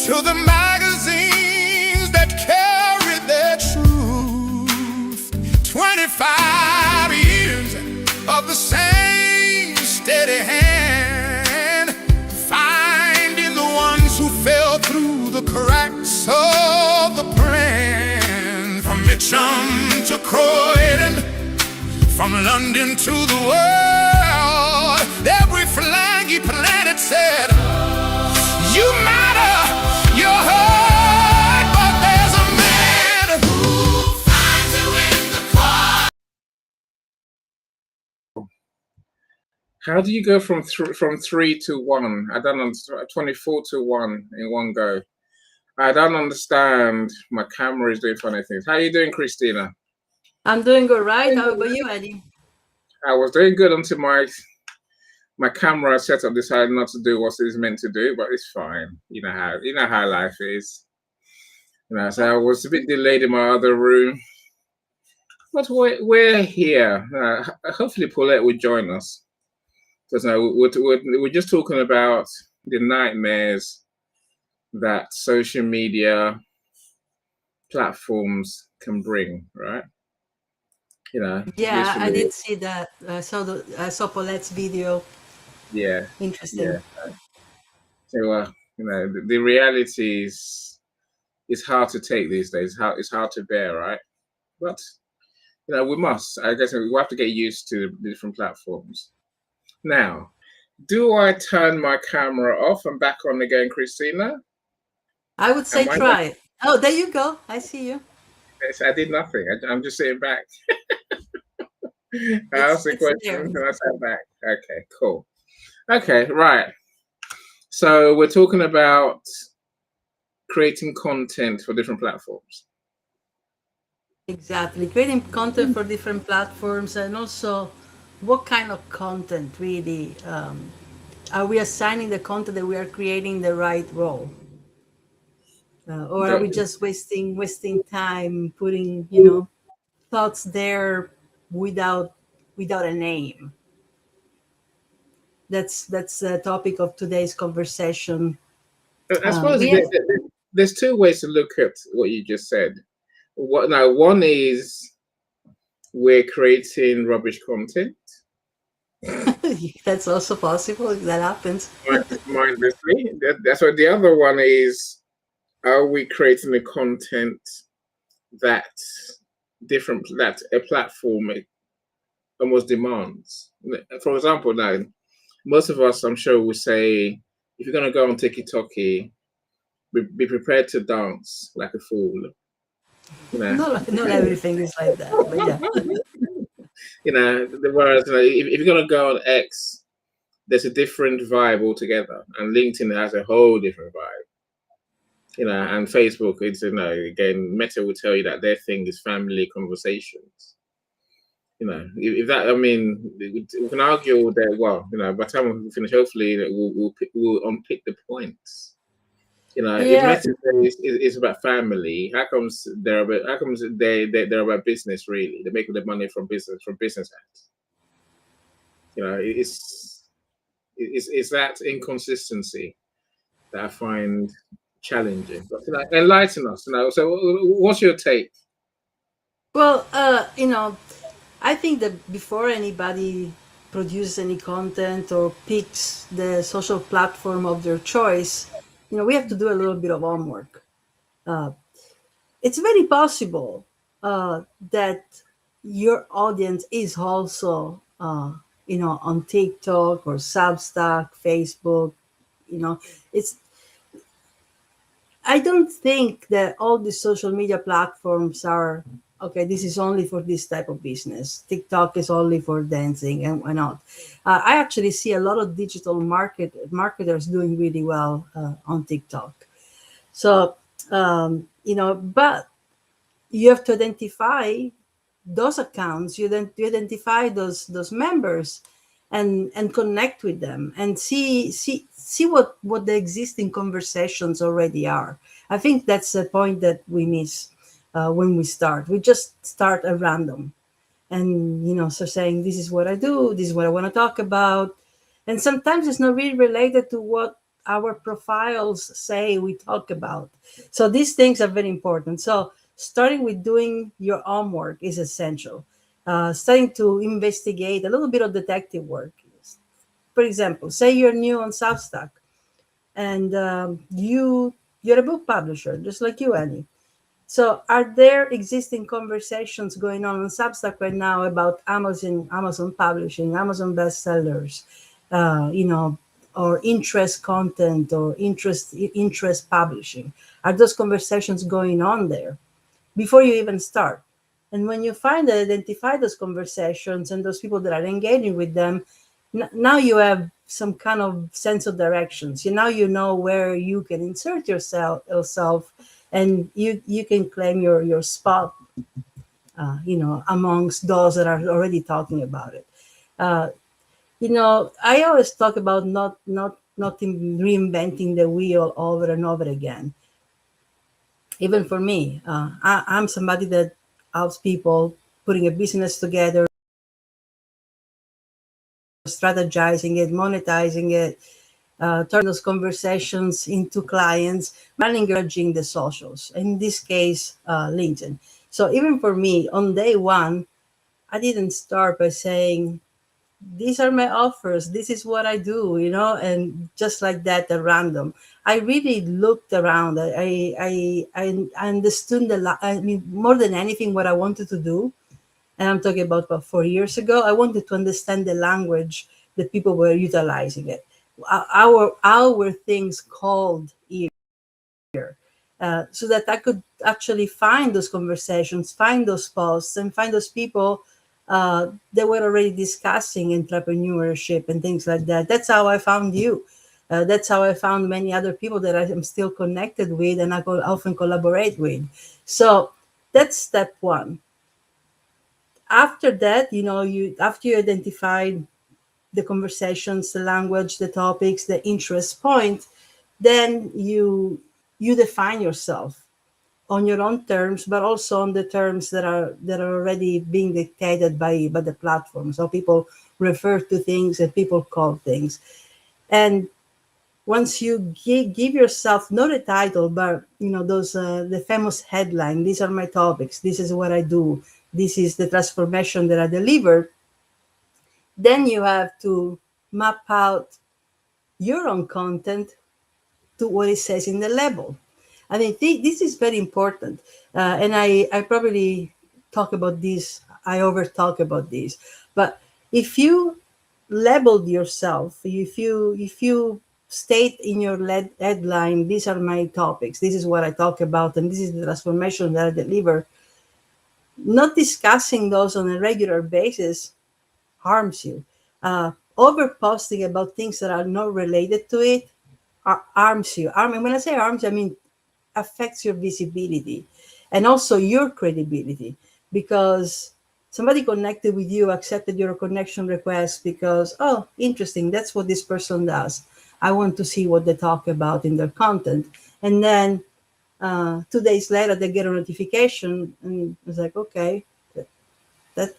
to the magazines that carry their truth. 25 years of the same steady hand, finding the ones who fell through the cracks of the plan. From Mitcham to Croydon, from London to the world, every flag he planted said, you matter, you're heard, but there's a man who finds you in the car. How do you go from 3 to 1? I don't understand. 24 to 1 in one go. I don't understand. My camera is doing funny things. How are you doing, Christina? I'm doing all right. How about you, Eddie? I was doing good until my camera setup decided not to do what it's meant to do, but it's fine. You know how life is. So I was a bit delayed in my other room, but we're here. Hopefully, Paulette will join us, because we're just talking about the nightmares that social media platforms can bring, right? Yeah, I did see that. I saw Paulette's video. Yeah. Interesting. Yeah. So, the reality is hard to take these days. It's hard to bear, right? But, we must. I guess we have to get used to the different platforms. Now, do I turn my camera off and back on again, Christina? I would say try it. Oh, there you go. I see you. I did nothing. I'm just sitting back. I asked the question and I sat back. Okay, cool. Okay, right. So we're talking about creating content for different platforms. Exactly. Creating content for different platforms, and also what kind of content really are we assigning the content that we are creating the right role? Or are we just wasting time putting, thoughts there without a name? That's the topic of today's conversation. I suppose there's two ways to look at what you just said. One is we're creating rubbish content. That's also possible. That happens. Mindlessly. That's what the other one is. Are we creating the content that a platform almost demands? For example, now, most of us, I'm sure, will say, if you're going to go on TikTok, be prepared to dance like a fool. Not everything is like that, but yeah. Whereas if you're going to go on X, there's a different vibe altogether, and LinkedIn has a whole different vibe. And Facebook, it's again, Meta will tell you that their thing is family conversations. If that, we can argue all day. Well, by the time we finish, hopefully we'll unpick the points. If Meta is about family, how comes they're about business? Really, they're making their money from business ads. It's that inconsistency that I find challenging. But enlighten us. So what's your take? Well, I think that before anybody produces any content or picks the social platform of their choice, we have to do a little bit of homework. It's very possible that your audience is also, on TikTok or Substack, Facebook. I don't think that all the social media platforms are, okay, this is only for this type of business. TikTok is only for dancing and why not? I actually see a lot of digital marketers doing really well on TikTok. So, but you have to identify those accounts, you identify those members and connect with them and see what the existing conversations already are. I think that's the point that we miss when we start. We just start at random and so saying, this is what I do, this is what I want to talk about, and sometimes it's not really related to what our profiles say we talk about. So these things are very important. So starting with doing your homework is essential. Starting to investigate a little bit of detective work. For example, say you're new on Substack, and you're a book publisher, just like you, Annie. So, are there existing conversations going on Substack right now about Amazon publishing, Amazon bestsellers, you know, or interest content or interest publishing? Are those conversations going on there before you even start? And when you find and identify those conversations and those people that are engaging with them, now you have some kind of sense of directions. Now you know where you can insert yourself, and you can claim your spot, amongst those that are already talking about it. Uh, I always talk about not reinventing the wheel over and over again. Even for me, I'm somebody that helps people putting a business together, strategizing it, monetizing it, turn those conversations into clients, managing the socials, in this case, LinkedIn. So even for me, on day one, I didn't start by saying, these are my offers, this is what I do, and just like that, at random. I really looked around. I understood I mean, more than anything, what I wanted to do, and I'm talking about 4 years ago, I wanted to understand the language that people were utilizing it. How were things called here? So that I could actually find those conversations, find those posts, and find those people that were already discussing entrepreneurship and things like that. That's how I found you. That's how I found many other people that I am still connected with and I often collaborate with. So that's step one. After that, after you identified the conversations, the language, the topics, the interest point, then you define yourself on your own terms, but also on the terms that are already being dictated by the platform. So people refer to things and people call things. And once you give yourself not a title, but those the famous headline, these are my topics, this is what I do, this is the transformation that I deliver, then you have to map out your own content to what it says in the label. I mean, this is very important. And I probably talk about this, I over talk about this. But if you labeled yourself, if you state in your headline, these are my topics, this is what I talk about, and this is the transformation that I deliver, not discussing those on a regular basis harms you. Over posting about things that are not related to it harms you. And when I say harms, I mean affects your visibility and also your credibility, because somebody connected with you, accepted your connection request because, oh, interesting, that's what this person does. I want to see what they talk about in their content. And then 2 days later, they get a notification and it's like, okay,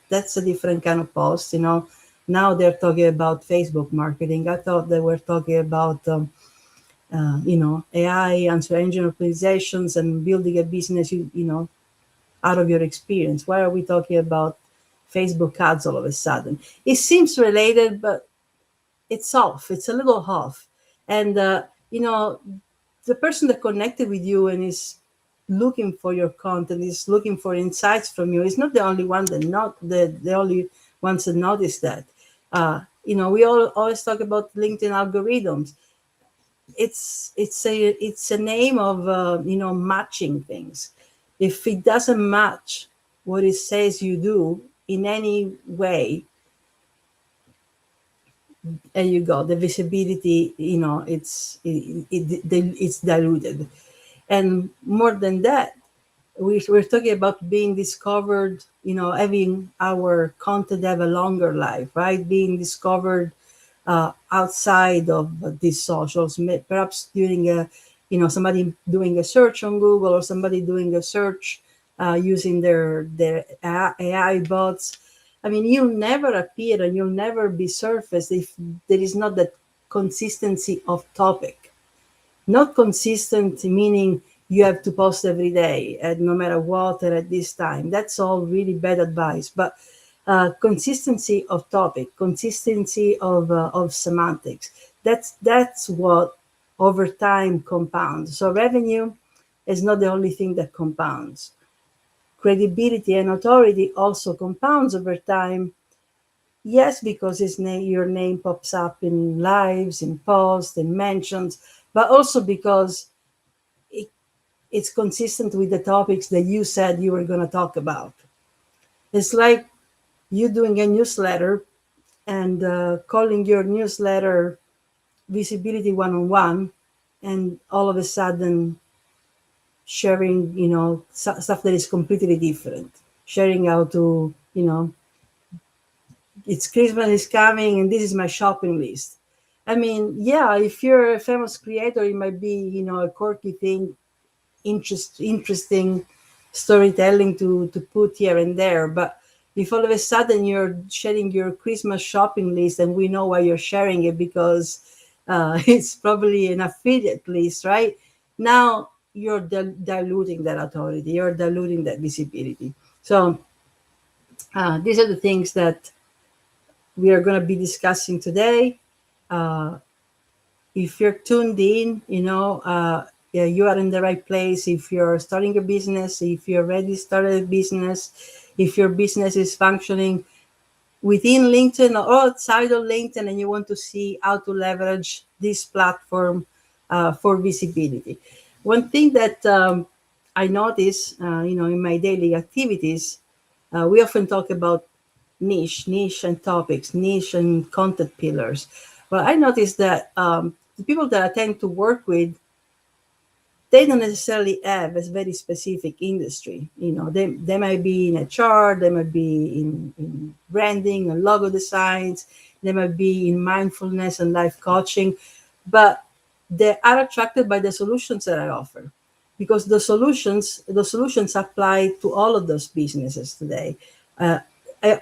that's a different kind of post. Now they're talking about Facebook marketing. I thought they were talking about AI, answer engine optimizations, and building a business, out of your experience. Why are we talking about Facebook ads all of a sudden? It seems related, but it's off. It's a little off. And, the person that connected with you and is looking for your content, is looking for insights from you, is not the only one that not the only ones that notice that. We all always talk about LinkedIn algorithms. It's a name of matching things. If it doesn't match what it says you do in any way, and you go, the visibility, it's diluted. And more than that, we're talking about being discovered, having our content have a longer life, right? Being discovered outside of these socials, perhaps during somebody doing a search on Google, or somebody doing a search using their AI bots. I mean, you'll never appear and you'll never be surfaced if there is not that consistency of topic. Not consistent, meaning you have to post every day, and no matter what, and at this time. That's all really bad advice. But consistency of topic, consistency of semantics. That's what over time compounds. So revenue is not the only thing that compounds. Credibility and authority also compounds over time. Yes, because your name pops up in lives, in posts, in mentions, but also because it, it's consistent with the topics that you said you were going to talk about. It's like you doing a newsletter and calling your newsletter visibility one-on-one, and all of a sudden sharing, stuff that is completely different. Sharing how to, it's Christmas is coming and this is my shopping list. I mean, yeah, if you're a famous creator, it might be, a quirky thing, interesting storytelling to put here and there. But if all of a sudden you're sharing your Christmas shopping list, and we know why you're sharing it, because it's probably an affiliate list, right? Now you're diluting that authority, you're diluting that visibility. So these are the things that we are going to be discussing today. Uh, if you're tuned in, yeah, you are in the right place. If you're starting a business, if you already started a business, if your business is functioning within LinkedIn or outside of LinkedIn, and you want to see how to leverage this platform for visibility. One thing that I notice, in my daily activities, we often talk about niche and topics, niche and content pillars. Well, I noticed that the people that I tend to work with, they don't necessarily have a very specific industry. They might be in HR, they might be in branding and logo designs, they might be in mindfulness and life coaching, but they are attracted by the solutions that I offer, because the solutions apply to all of those businesses today. Uh,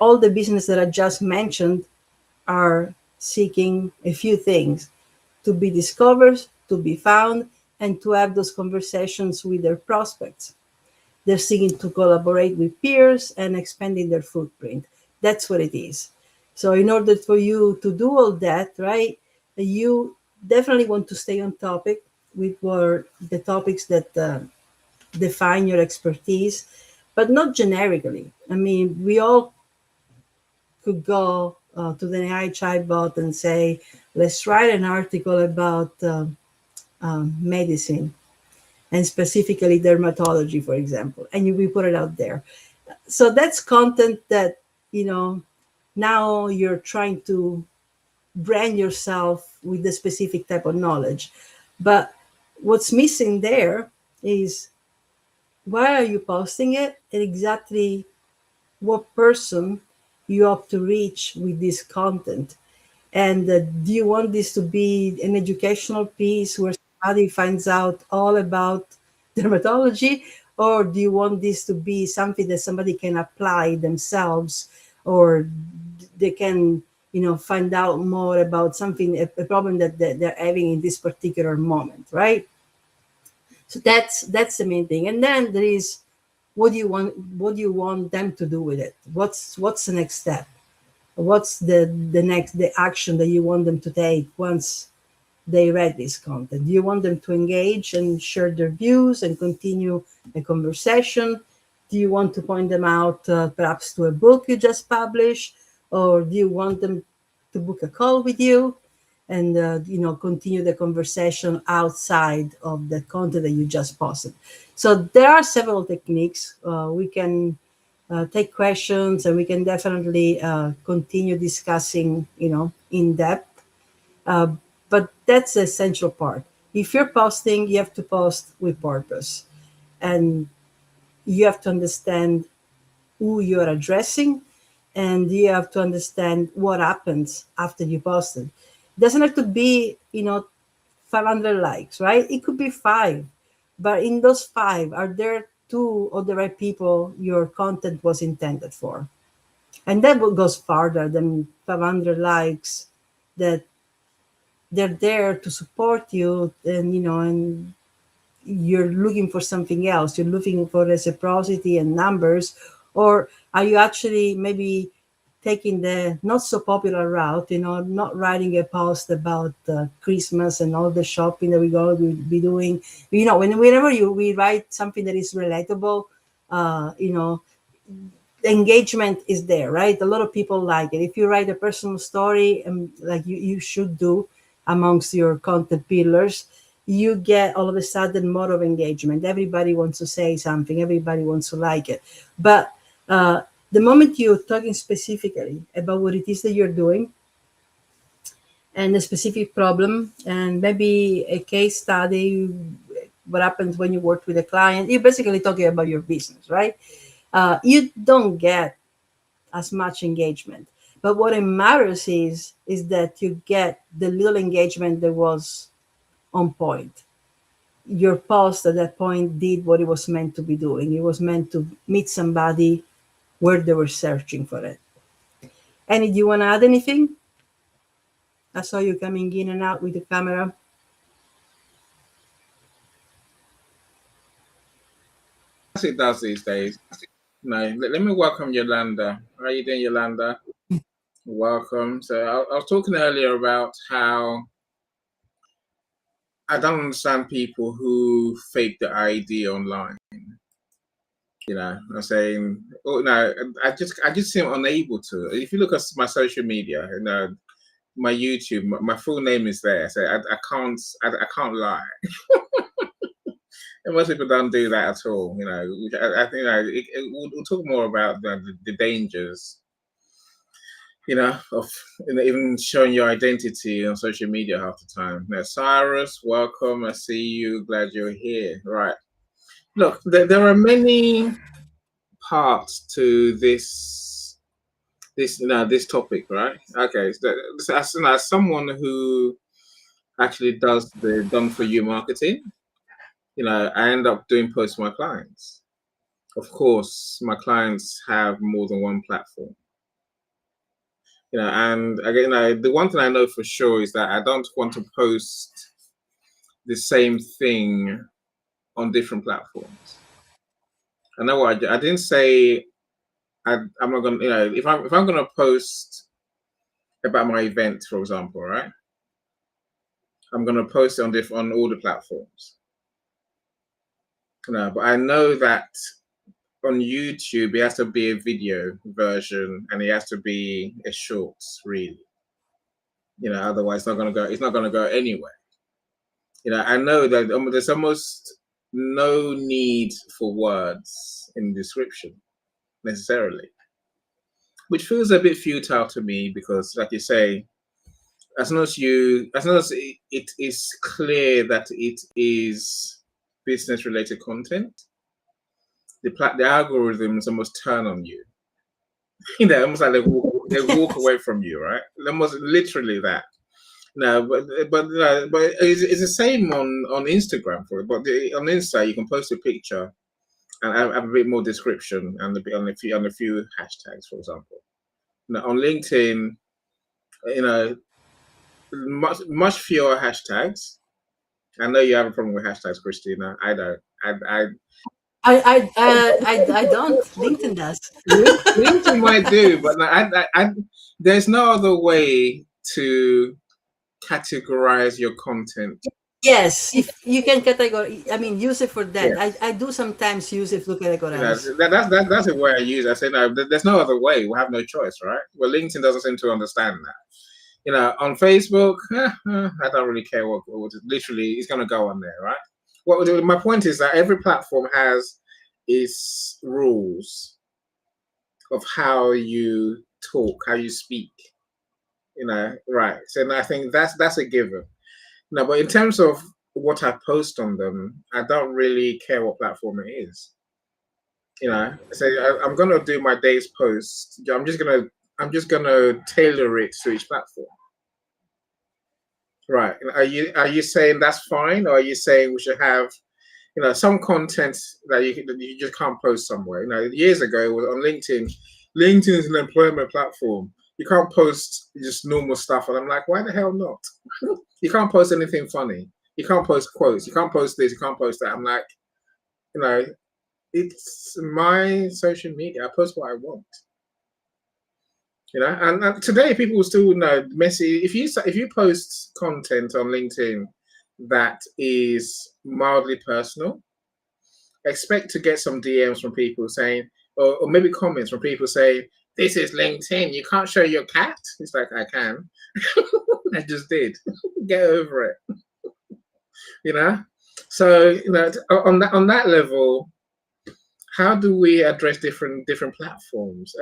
all the businesses that I just mentioned are seeking a few things: to be discovered, to be found, and to have those conversations with their prospects. They're seeking to collaborate with peers and expanding their footprint. That's what it is. So, in order for you to do all that, right, you definitely want to stay on topic with the topics that define your expertise, but not generically. I mean, we all could go to the AI chatbot and say, let's write an article about medicine, and specifically dermatology, for example, and we put it out there. So that's content that, now you're trying to brand yourself with the specific type of knowledge. But what's missing there is, why are you posting it, and exactly what person you hope to reach with this content. And do you want this to be an educational piece where somebody finds out all about dermatology, or do you want this to be something that somebody can apply themselves, or they can, find out more about something, a problem that they're having in this particular moment, right? So that's the main thing. And then there is, what do you want them to do with it? What's the next step? What's the action that you want them to take once they read this content? Do you want them to engage and share their views and continue a conversation? Do you want to point them out perhaps to a book you just published, or do you want them to book a call with you and continue the conversation outside of the content that you just posted? So there are several techniques. We can take questions, and we can definitely continue discussing, in depth. Uh, but that's the essential part. If you're posting, you have to post with purpose, and you have to understand who you're addressing, and you have to understand what happens after you posted. It doesn't have to be, 500 likes, right? It could be five, but in those five, are there two of the right people your content was intended for? And that goes farther than 500 likes that they're there to support you, and and you're looking for something else. You're looking for reciprocity and numbers, or are you actually maybe taking the not so popular route, not writing a post about Christmas and all the shopping that we're going to be doing. Whenever we write something that is relatable, the engagement is there, right? A lot of people like it. If you write a personal story, like you should do amongst your content pillars, you get all of a sudden more of engagement. Everybody wants to say something, everybody wants to like it. But the moment you're talking specifically about what it is that you're doing and a specific problem, and maybe a case study, what happens when you work with a client, you're basically talking about your business, right? You don't get as much engagement. But what it matters is that you get the little engagement that was on point. Your post at that point did what it was meant to be doing. It was meant to meet somebody where they were searching for it. Annie, do you want to add anything? I saw you coming in and out with the camera. As it does these days. No, let me welcome Yolanda. How are you doing, Yolanda? Welcome. So I was talking earlier about how I don't understand people who fake the ID online. I'm saying, oh no, I just seem unable to. If you look at my social media, my YouTube, my full name is there. So I can't lie. And most people don't do that at all. Which I think we'll talk more about the dangers. Of even showing your identity on social media half the time. Now, Cyrus, welcome. I see you. Glad you're here. Right. Look, there are many parts to this topic, right? Okay. So as someone who actually does the done for you marketing, I end up doing posts for my clients. Of course, my clients have more than one platform. And again, the one thing I know for sure is that I don't want to post the same thing on different platforms. I know what I didn't say. I'm not gonna, if I'm gonna post about my event, for example, right? I'm gonna post it on all the platforms. But I know that on YouTube it has to be a video version and it has to be a shorts, really. Otherwise it's not gonna go anywhere. I know that there's almost no need for words in the description necessarily, which feels a bit futile to me because, like you say, as long as it is clear that it is business related content, the algorithms almost turn on you. Almost like they walk away from you, right? Almost literally that. No, but it's the same on Instagram but on Insta you can post a picture and have a bit more description and on a few hashtags, for example. Now on LinkedIn, much fewer hashtags. I know you have a problem with hashtags, Christina. I don't. I don't. LinkedIn does. LinkedIn might do, but there's no other way to categorize your content. Yes, if you can use it for that. Yes. I do sometimes use it to categorize. That's the way I use it. I say, no, there's no other way. We have no choice, right? Well, LinkedIn doesn't seem to understand that. On Facebook, I don't really care what literally is going to go on there, right? My point is that every platform has its rules of how you talk, how you speak, right? So I think that's a given. No, but in terms of what I post on them, I don't really care what platform it is. So I'm gonna do my day's post. I'm just gonna tailor it to each platform. Right? Are you saying that's fine, or are you saying we should have, some content that you just can't post somewhere? Years ago it was on LinkedIn. LinkedIn is an employment platform. You can't post just normal stuff, and I'm like, why the hell not? You can't post anything funny. You can't post quotes. You can't post this. You can't post that. I'm like, you know, it's my social media. I post what I want. You know, and today people will still messy. If you post content on LinkedIn that is mildly personal, expect to get some DMs from people saying, or maybe comments from people saying, "This is LinkedIn. You can't show your cat." It's like, I can. I just did. Get over it. You know. So on that level, how do we address different platforms?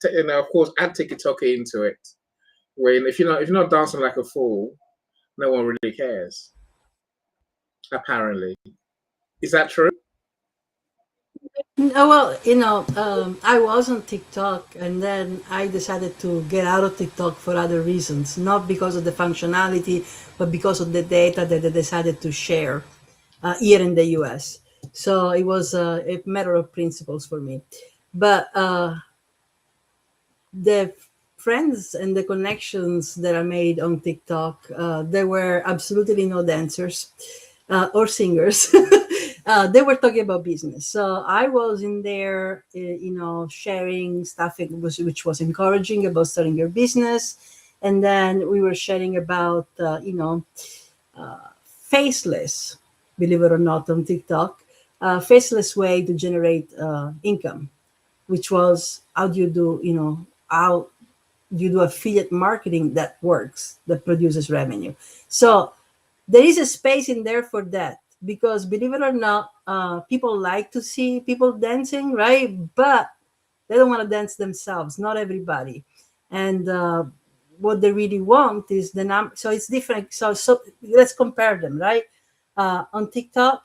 Of course, add TikTok into it. When if you're not dancing like a fool, no one really cares. Apparently, is that true? No, well, I was on TikTok and then I decided to get out of TikTok for other reasons, not because of the functionality, but because of the data that they decided to share here in the US. So it was a matter of principles for me. But the friends and the connections that I made on TikTok, there were absolutely no dancers or singers. They were talking about business. So I was in there, sharing stuff which was encouraging about starting your business. And then we were sharing about, faceless, believe it or not, on TikTok, faceless way to generate income, which was how do you do, how you do affiliate marketing that works, that produces revenue. So there is a space in there for that because believe it or not, people like to see people dancing, right? But they don't want to dance themselves, not everybody. And what they really want is the number. So it's different. So let's compare them, right? On TikTok,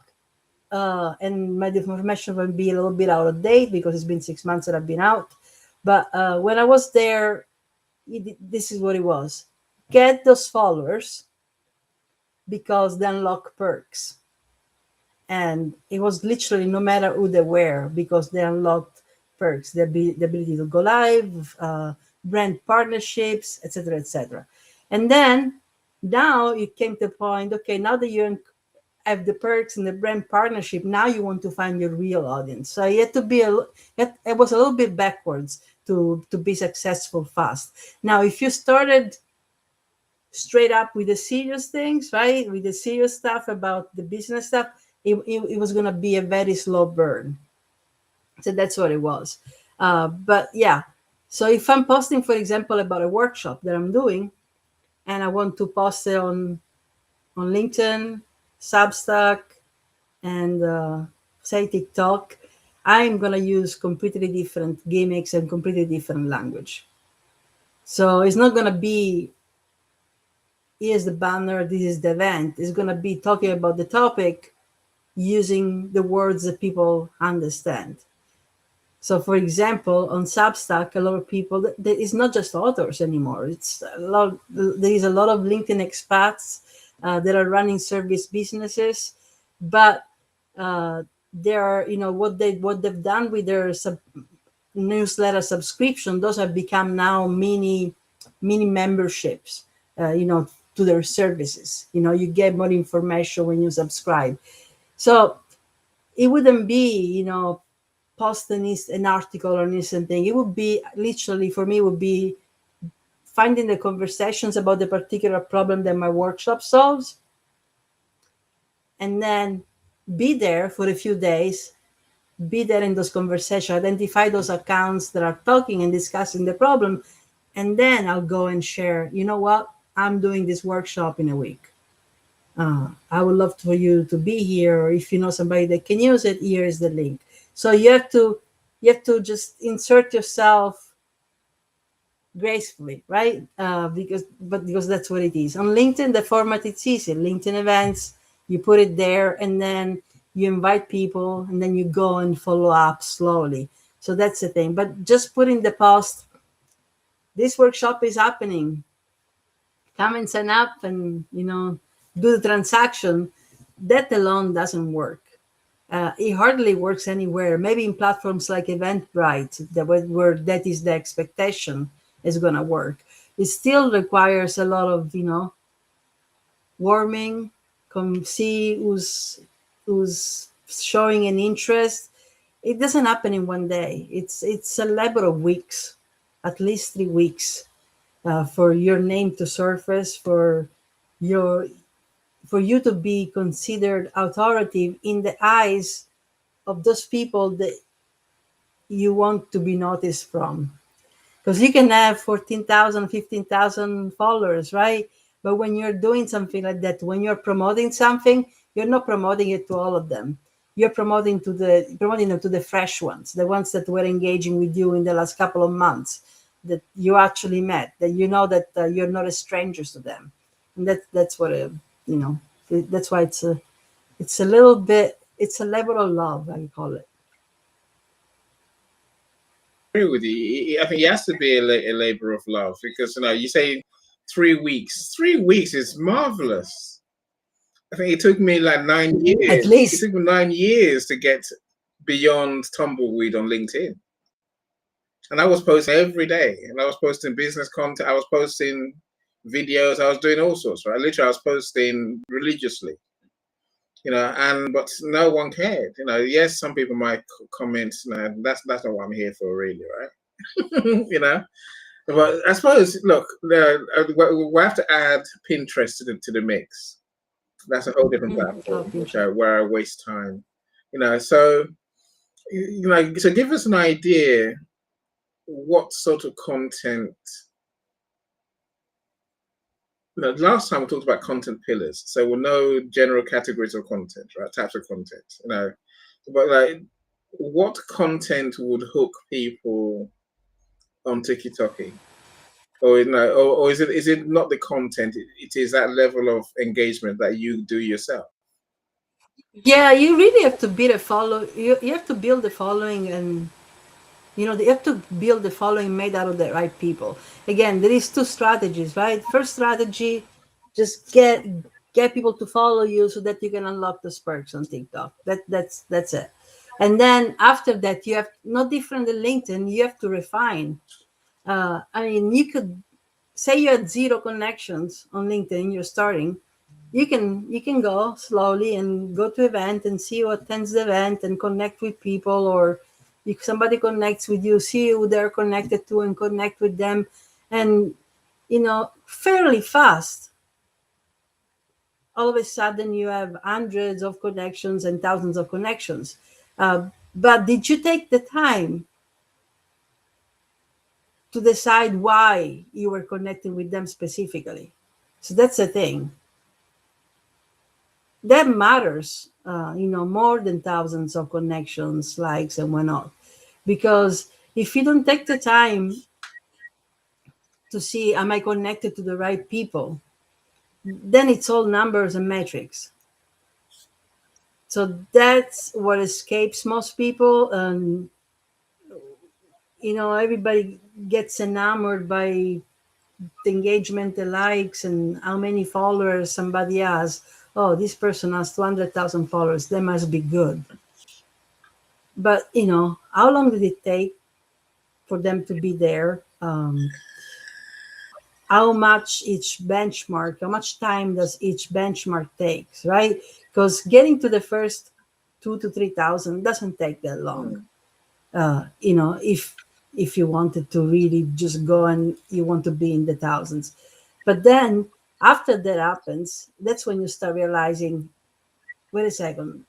and my information will be a little bit out of date because it's been 6 months that I've been out. But when I was there, this is what it was: get those followers because they unlock perks. And it was literally no matter who they were because they unlocked perks, the ability to go live, brand partnerships, etc., etc. And then now it came to the point, okay, now that you have the perks and the brand partnership, now you want to find your real audience. So you had to be it was a little bit backwards to be successful fast. Now, if you started straight up with the serious things, right, with the serious stuff about the business stuff, it was going to be a very slow burn. So that's what it was. But yeah, so if I'm posting, for example, about a workshop that I'm doing, and I want to post it on LinkedIn, Substack, and say TikTok, I'm gonna use completely different gimmicks and completely different language. So it's not gonna be here's the banner, this is the event. It's gonna be talking about the topic using the words that people understand. So, for example, on Substack, a lot of people, it's not just authors anymore. It's a lot. There is a lot of LinkedIn expats that are running service businesses, but they are, what they've done with their newsletter subscription. Those have become now mini memberships. To their services. You get more information when you subscribe. So it wouldn't be, posting an article or something. It would be literally, for me, would be finding the conversations about the particular problem that my workshop solves, and then be there for a few days, be there in those conversations, identify those accounts that are talking and discussing the problem, and then I'll go and share, you know what, I'm doing this workshop in a week. I would love for you to be here, or if you know somebody that can use it, here is the link. So you have to just insert yourself gracefully, right? Because that's what it is. On LinkedIn, the format it's easy. LinkedIn events, you put it there, and then you invite people, and then you go and follow up slowly. So that's the thing. But just put in the post, this workshop is happening. Come and sign up, and do the transaction. That alone doesn't work. It hardly works anywhere. Maybe in platforms like Eventbrite, where that is the expectation, is going to work. It still requires a lot of warming, come see who's showing an interest. It doesn't happen in one day. It's a labor of weeks, at least 3 weeks, for your name to surface, your for you to be considered authoritative in the eyes of those people that you want to be noticed from. Because you can have 14,000, 15,000 followers, right? But when you're doing something like that, when you're promoting something, you're not promoting it to all of them. You're promoting them to the fresh ones, the ones that were engaging with you in the last couple of months, that you actually met, that you know that you're not a stranger to them, and that's what you know. That's why it's a little bit, it's a level of love, I call it. Agree with you. I think it has to be a labor of love because you say 3 weeks. 3 weeks is marvelous. I think it took me like 9 years. At It least, took me 9 years to get beyond tumbleweed on LinkedIn. And I was posting every day, and I was posting business content. I was posting videos. I was doing all sorts. Right, literally, I was posting religiously. And but no one cared. Yes, some people might comment. No, that's not what I'm here for, really, right? But I suppose, look, we have to add Pinterest to the mix. That's a whole different platform, where I waste time. So so give us an idea what sort of content. Last time we talked about content pillars, so we'll know general categories of content, right? Types of content, but like, what content would hook people on TikTok? Or or is it not the content? It is that level of engagement that you do yourself. yeah, you really have to build a follow. You have to build the following, and you have to build the following made out of the right people. Again, there is two strategies, right? First strategy, just get people to follow you so that you can unlock the sparks on TikTok. That's it. And then after that, you have no different than LinkedIn. You have to refine. I mean, you could say you had zero connections on LinkedIn. You're starting. You can go slowly and go to event and see who attends the event and connect with people, or if somebody connects with you, see who they're connected to and connect with them, and fairly fast, all of a sudden you have hundreds of connections and thousands of connections. But did you take the time to decide why you were connecting with them specifically? So that's the thing that matters, more than thousands of connections, likes, and whatnot. Because if you don't take the time to see, am I connected to the right people, then it's all numbers and metrics. So that's what escapes most people. And, everybody gets enamored by the engagement, the likes, and how many followers somebody has. Oh, this person has 200,000 followers. They must be good. But how long did it take for them to be there? How much each benchmark, how much time does each benchmark takes, right? Because getting to the first 2 to 3 thousand doesn't take that long. If you wanted to really just go and you want to be in the thousands. But then after that happens, that's when you start realizing, wait a second,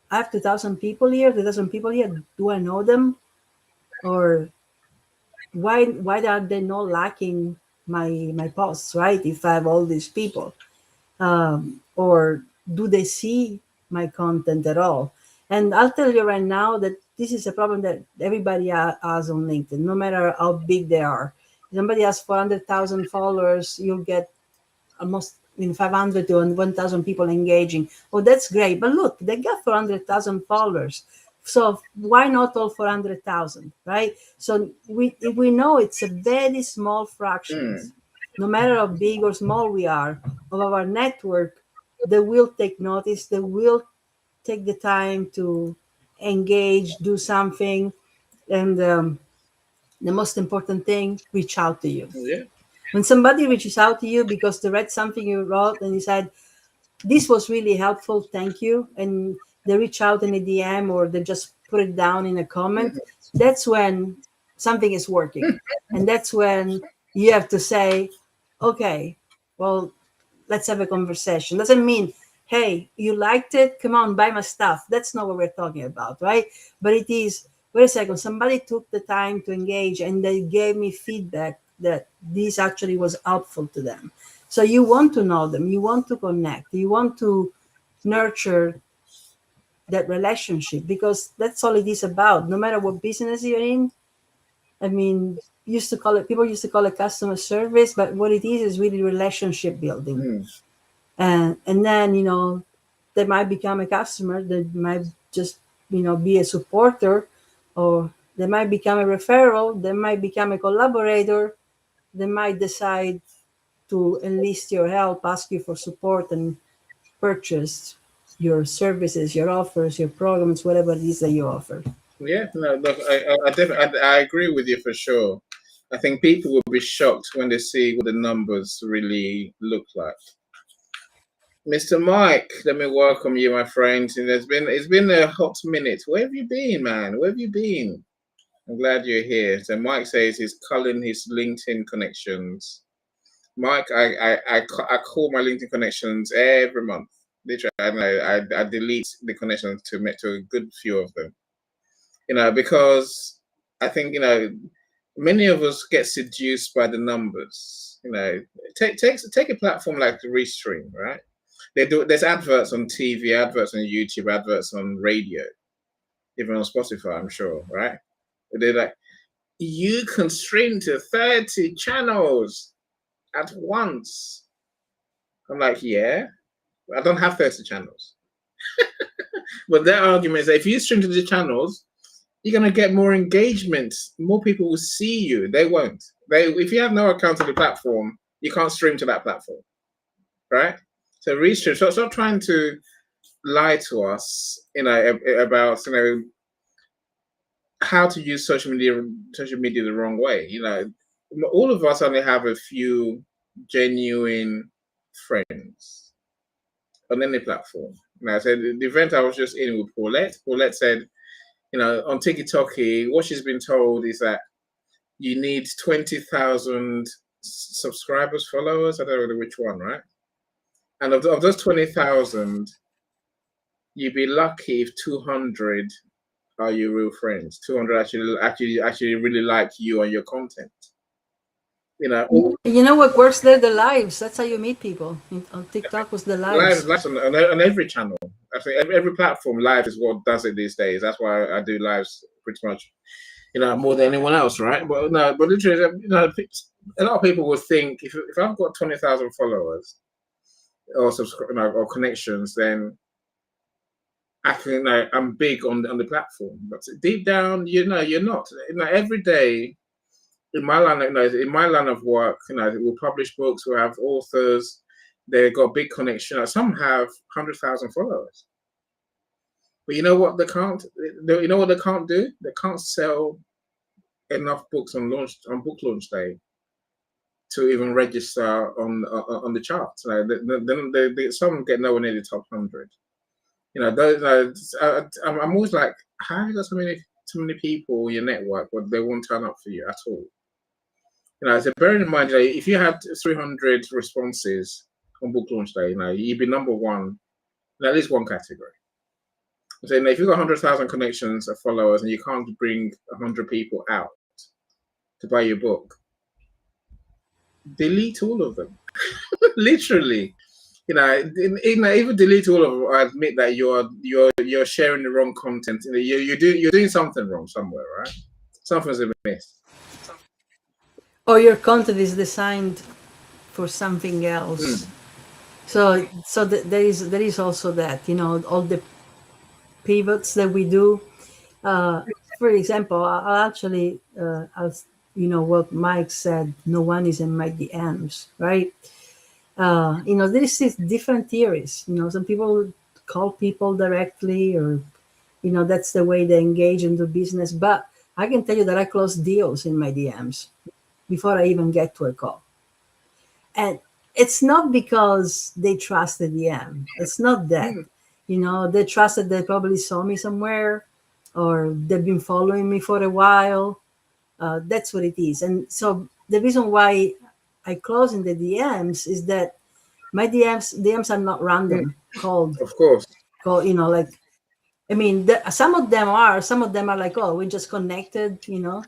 I have 2,000 people here, 2,000 people here. Do I know them? Or why are they not liking my posts, right? If I have all these people, or do they see my content at all? And I'll tell you right now that this is a problem that everybody has on LinkedIn, no matter how big they are. If somebody has 400,000 followers, you'll get almost 500 to 1,000 people engaging. Oh, that's great. But look, they got 400,000 followers. So why not all 400,000, right? So we know it's a very small fraction, no matter how big or small we are, of our network, they will take notice. They will take the time to engage, do something. And the most important thing, reach out to you. Yeah. When somebody reaches out to you because they read something you wrote and you said, this was really helpful, thank you, and they reach out in a DM or they just put it down in a comment, that's when something is working. And that's when you have to say, okay, well, let's have a conversation. Doesn't mean, hey, you liked it, come on, buy my stuff. That's not what we're talking about, right? But it is, wait a second, somebody took the time to engage and they gave me feedback that this actually was helpful to them. So you want to know them, you want to connect, you want to nurture that relationship, because that's all it is about. No matter what business you're in, I mean, people used to call it customer service, but what it is really relationship building. Mm. And then, they might become a customer, they might just, be a supporter, or they might become a referral, they might become a collaborator, they might decide to enlist your help, ask you for support, and purchase your services, your offers, your programs, whatever it is that you offer. Yeah, no, look, I agree with you for sure. I think people will be shocked when they see what the numbers really look like. Mr. Mike, let me welcome you, my friend. And it's been a hot minute. Where have you been, man? Where have you been? I'm glad you're here. So Mike says he's culling his LinkedIn connections. Mike, I call my LinkedIn connections every month. Literally, I delete the connections to a good few of them. Because I think many of us get seduced by the numbers. Take a platform like the Restream, right? There's adverts on TV, adverts on YouTube, adverts on radio, even on Spotify, I'm sure, right? They're like, you can stream to 30 channels at once. I'm like, yeah, I don't have 30 channels. But their argument is that if you stream to the channels, you're gonna get more engagement. More people will see you. They won't. If you have no account on the platform, you can't stream to that platform, right? So Restream. So stop trying to lie to us, about how to use social media the wrong way. All of us only have a few genuine friends on any platform. So the event I was just in with Paulette said, on TikTok, what she's been told is that you need 20,000 subscribers, followers. I don't know which one, right? And of those 20,000, you'd be lucky if 200 are your real friends. 200 actually really like you and your content. You know what works there? The lives. That's how you meet people. On TikTok was the lives. Lives on every channel. I think every platform, live is what does it these days. That's why I do lives pretty much, more than anyone else, right? But no, but literally, a lot of people would think if I've got 20,000 followers or or connections, then I can, I'm big on the platform. But deep down, you're not. Every day in my line of work, we'll publish books, we'll have authors. They've got big connection. Some have 100,000 followers. But you know what they can't? You know what they can't do? They can't sell enough books on book launch day to even register on the charts. Some get nowhere near the top 100. I'm always like, how have you got so many people in your network, but they won't turn up for you at all? So bearing in mind, if you had 300 responses on book launch day, you'd be number one in at least one category. So if you've got 100,000 connections of followers and you can't bring 100 people out to buy your book, delete all of them. Literally, even delete all of them. I admit that you're sharing the wrong content. You're doing something wrong somewhere, right? Something's amiss. Or your content is designed for something else. There is also that, all the pivots that we do. For example, I'll actually, what Mike said, no one is in my DMs, right? There is these different theories. Some people call people directly, or, that's the way they engage into business. But I can tell you that I close deals in my DMs before I even get to a call. And it's not because they trust the DM. It's not that. Mm, They trust that they probably saw me somewhere, or they've been following me for a while. That's what it is. And so the reason why I close in the DMs is that my DMs are not mm, random, cold, of course. cold. Like, I mean, some of them are. Some of them are like, oh, we just connected.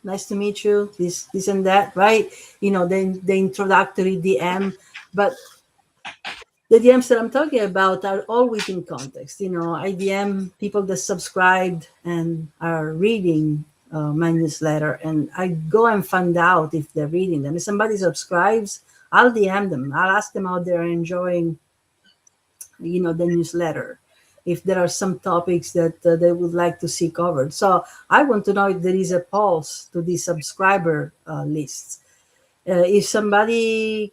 Nice to meet you. This and that, right? The introductory DM. But the DMs that I'm talking about are all within context. I DM people that subscribed and are reading my newsletter, and I go and find out if they're reading them. If somebody subscribes, I'll DM them. I'll ask them how they're enjoying, the newsletter. If there are some topics that they would like to see covered. So I want to know if there is a pulse to the subscriber lists. If somebody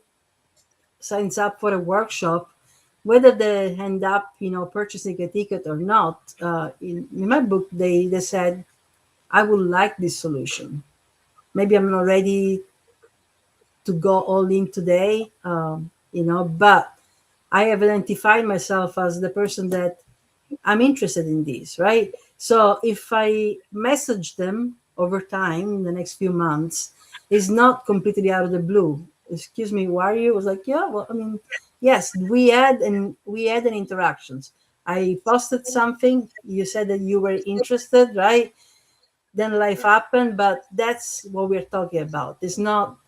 signs up for a workshop, whether they end up, purchasing a ticket or not, in my book, they said, I would like this solution. Maybe I'm not ready to go all in today, but I have identified myself as the person that I'm interested in this, right? So if I message them over time in the next few months, it's not completely out of the blue. Excuse me, who are you? I was like, yeah, well, I mean, yes, we had an interactions. I posted something. You said that you were interested, right? Then life happened, but that's what we're talking about. It's not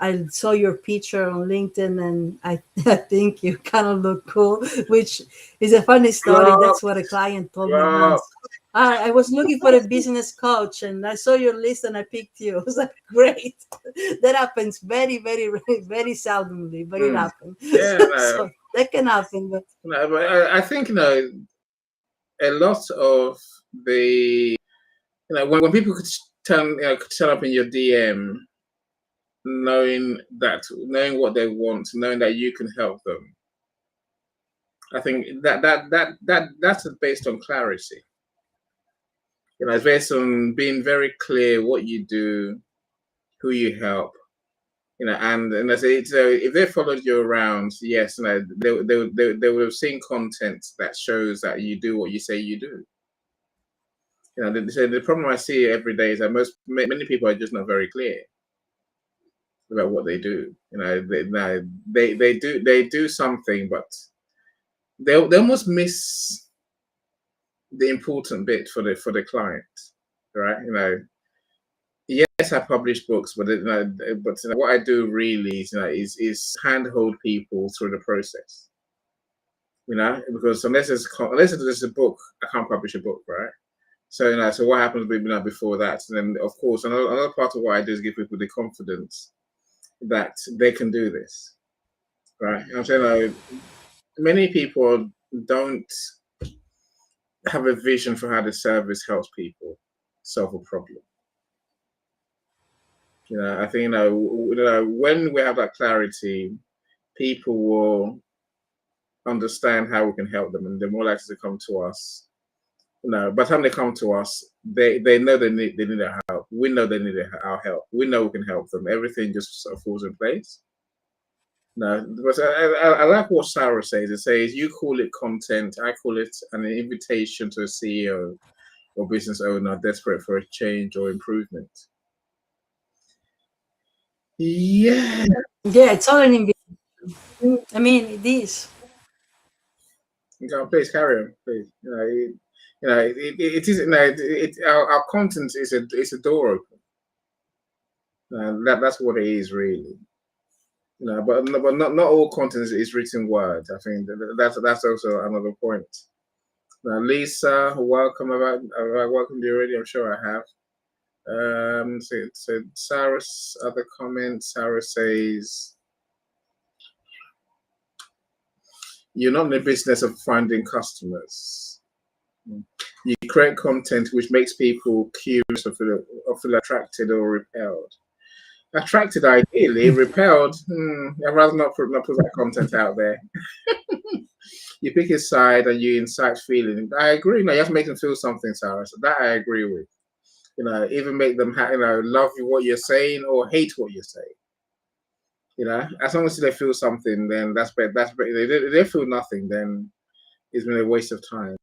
I saw your picture on LinkedIn and I, I think you kind of look cool, which is a funny story. Stop, That's what a client told me stop. once. I was looking for a business coach and I saw your list and I picked you. I was like, great. That happens very, very, very seldomly, but it Mm. happens. Yeah, no, So that can happen. But no, but I think a lot of the when people could turn up in your DM, knowing what they want, knowing that you can help them. I think that's based on clarity. It's based on being very clear what you do, who you help. And I say, so if they followed you around, yes, they would have seen content that shows that you do what you say you do. The problem I see every day is that many people are just not very clear about what they do. They do something, but they almost miss the important bit for the client, right? Yes, I publish books, but what I do really is handhold people through the process. Because unless there's a book, I can't publish a book, right? So so what happens before that? And then of course another part of what I do is give people the confidence that they can do this, right? And so many people don't have a vision for how the service helps people solve a problem. I think when we have that clarity, people will understand how we can help them, and they're more likely to come to us. By the time they come to us, they know they need our help. We know they need our help. We know we can help them. Everything just sort of falls in place. No, but I like what Sarah says. It says you call it content, I call it an invitation to a CEO or business owner desperate for a change or improvement. Yeah. yeah, it's all an invitation. I mean, it is. Please carry on, please. It is. Our content is a door open. That's what it is really. But not all content is written word. I think that's also another point. Now, Lisa, welcome. Have I welcomed you already? I'm sure I have. So Sarah's other comment. Sarah says, "You're not in the business of finding customers. You create content which makes people curious or feel attracted or repelled. Attracted, ideally. Repelled, I'd rather not put that content out there. You pick a side and you incite feeling. I agree. You have to make them feel something, Sarah. So that I agree with. Even make them love what you're saying or hate what you're saying. You know, as long as they feel something, then that's better. That's better. If they feel nothing, then it's been a waste of time.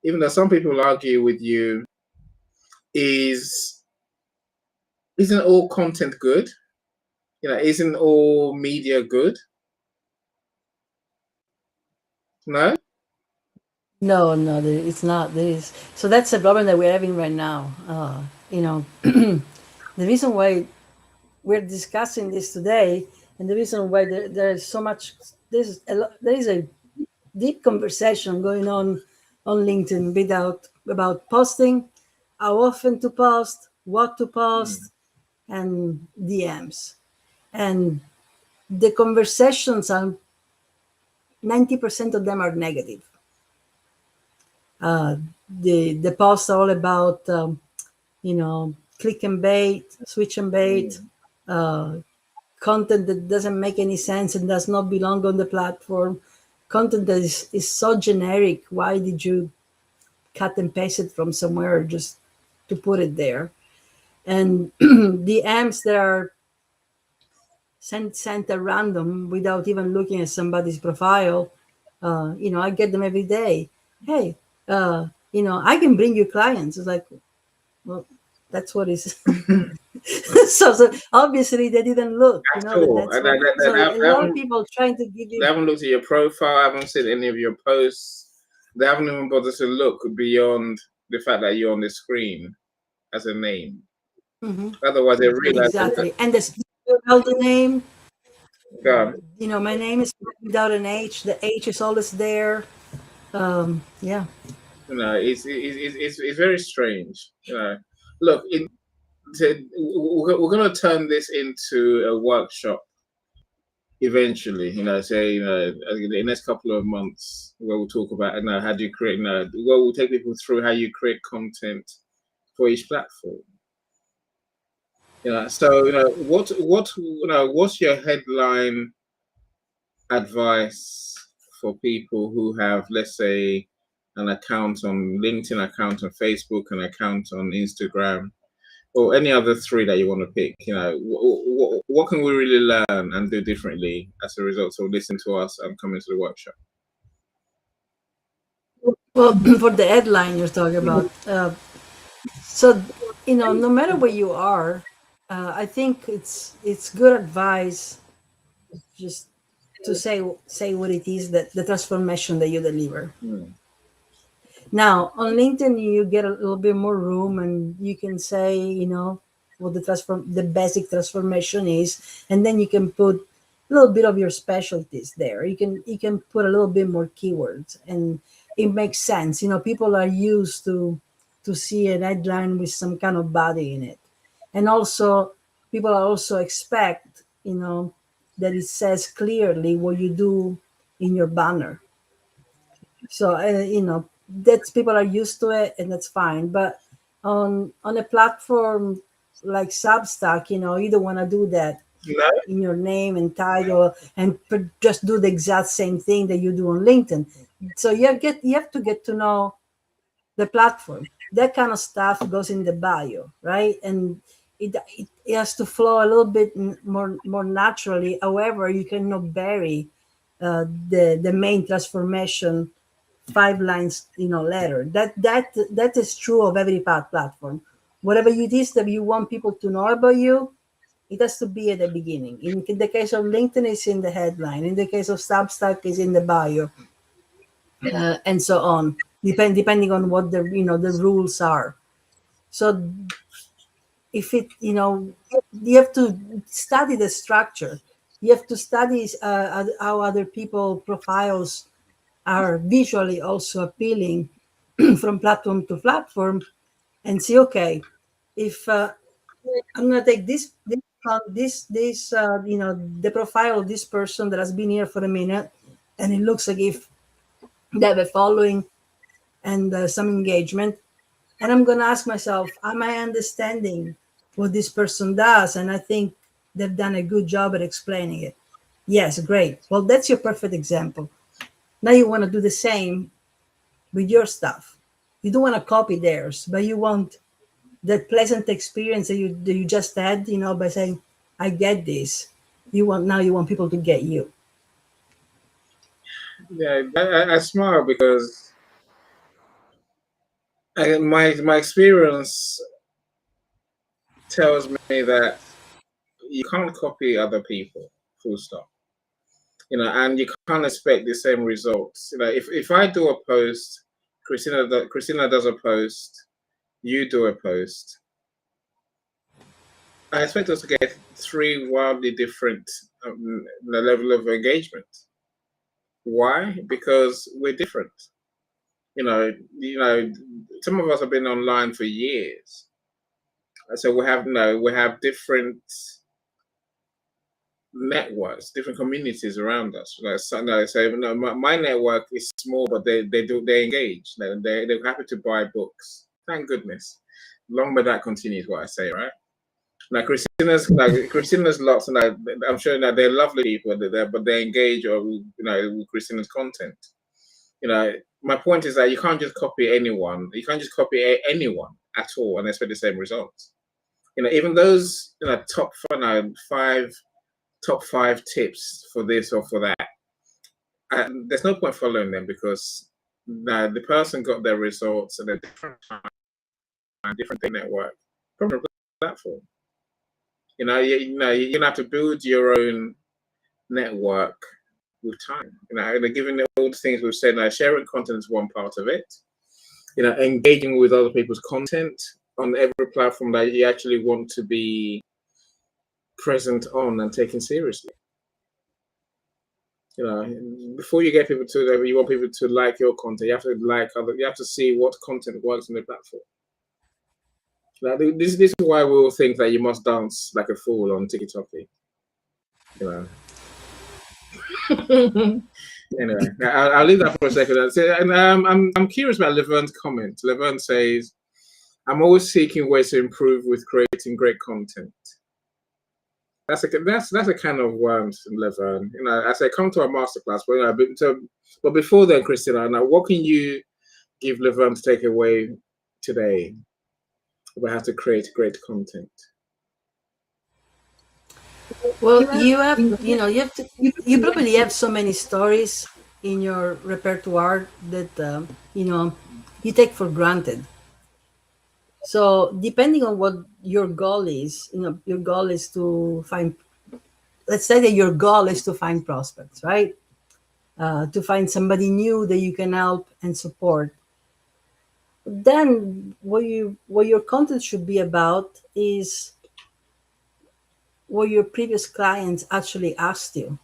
Even though some people argue with you, is isn't all content good? You know, isn't all media good? No. No, no, it's not. There is. So that's the problem that we're having right now. The reason why we're discussing this today, and the reason why there is so much, there is a deep conversation going on LinkedIn about posting, how often to post, what to post, and DMs. And the conversations are 90% of them are negative. Uh, the posts are all about click and bait, switch and bait, uh, content that doesn't make any sense and does not belong on the platform, content that is so generic. Why did you cut and paste it from somewhere just to put it there? And DMs that are sent at random without even looking at somebody's profile. I get them every day. Hey, I can bring you clients. It's like, well, that's what is. So obviously they didn't look. That's That all. that's what. So a lot of people trying to give They you. haven't looked at your profile. Haven't seen any of your posts. They haven't even bothered to look beyond the fact that you're on the screen as a name. Mhm. Otherwise, they realize that. Exactly, and without the name. God, My name is without an H. The H is always there. Yeah. you know, it's very strange. You know, look, we're going to turn this into a workshop eventually. Say in the next couple of months, where we'll talk about how do you create. We'll take people through how you create content for each platform. So what's your headline advice for people who have, let's say, an account on LinkedIn, account on Facebook, an account on Instagram, or any other three that you want to pick? What can we really learn and do differently as a result of listening to us and coming to the workshop? Well, for the headline you're talking about, so no matter where you are, I think it's good advice just to say what it is, that the transformation that you deliver. Now on LinkedIn, you get a little bit more room, and you can say, what the basic transformation is, and then you can put a little bit of your specialties there. You can put a little bit more keywords, and it makes sense. People are used to see an headline with some kind of body in it, and also people are also expect that it says clearly what you do in your banner. So that's, people are used to it, and that's fine. But on a platform like Substack, you don't want to do that No, in your name and title, and just do the exact same thing that you do on LinkedIn. So you have to get to know the platform. That kind of stuff goes in the bio, right? And it has to flow a little bit more naturally. However, you cannot bury the main transformation 5 lines letter. That is true of every platform. Whatever it is that you want people to know about you, it has to be at the beginning. In the case of LinkedIn, it's in the headline. In the case of Substack, it's in the bio, and so on. Depending on what the rules are. So if you have to study the structure. You have to study how other people profiles are visually also appealing from platform to platform, and see, okay, if I'm going to take the profile of this person that has been here for a minute, and it looks like if they have a following and some engagement, and I'm going to ask myself, am I understanding what this person does? And I think they've done a good job at explaining it. Yes, great. Well, that's your perfect example. Now you want to do the same with your stuff. You don't want to copy theirs, but you want that pleasant experience that you just had, by saying, I get this. you want people to get you. Yeah, I smile because my experience tells me that you can't copy other people, full stop. And you can't expect the same results. If I do a post, Christina does a post, you do a post, I expect us to get three wildly different the level of engagement. Why? Because we're different. Some of us have been online for years, so we have different networks, different communities around us. My network is small, but they engage. They're happy to buy books. Thank goodness. Long may that continue, is what I say, right? Christina's lots, and I'm sure that they're lovely people, but they engage with Christina's content. My point is that you can't just copy anyone. You can't just copy anyone at all and expect the same results. Even those top five tips for this or for that. There's no point following them because the person got their results at a different time, different network, from a platform. You're gonna have to build your own network with time. Given all the things we've said, sharing content is one part of it. Engaging with other people's content on every platform that you actually want to be present on and taken seriously. Before you get people to, you want people to like your content. You have to you have to see what content works on the platform. This is why we all think that you must dance like a fool on TikTok. Anyway, I'll leave that for a second. And I'm curious about Leverne's comment. Leverne says, "I'm always seeking ways to improve with creating great content." That's a kind of Leverne. I say come to our masterclass, but before then, Christina, now what can you give Leverne to take away today about how to create great content? Well, you probably have so many stories in your repertoire that you take for granted. So depending on what your goal is, your goal is to find. Let's say that your goal is to find prospects, right? To find somebody new that you can help and support. Then what your content should be about is what your previous clients actually asked you.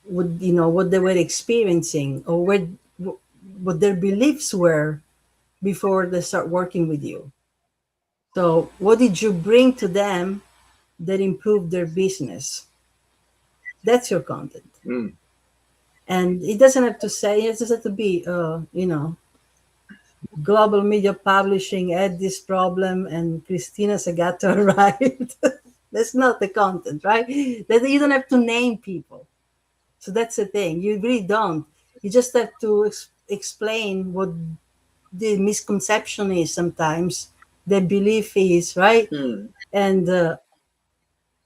What they were experiencing, or what their beliefs were before they start working with you. So what did you bring to them that improved their business? That's your content. And it doesn't have to say, it doesn't have to be Global Media Publishing had this problem and Christina Segato arrived. That's not the content, right? That you don't have to name people. So that's the thing. You really don't. You just have to explain what the misconception is sometimes, the belief is, right? And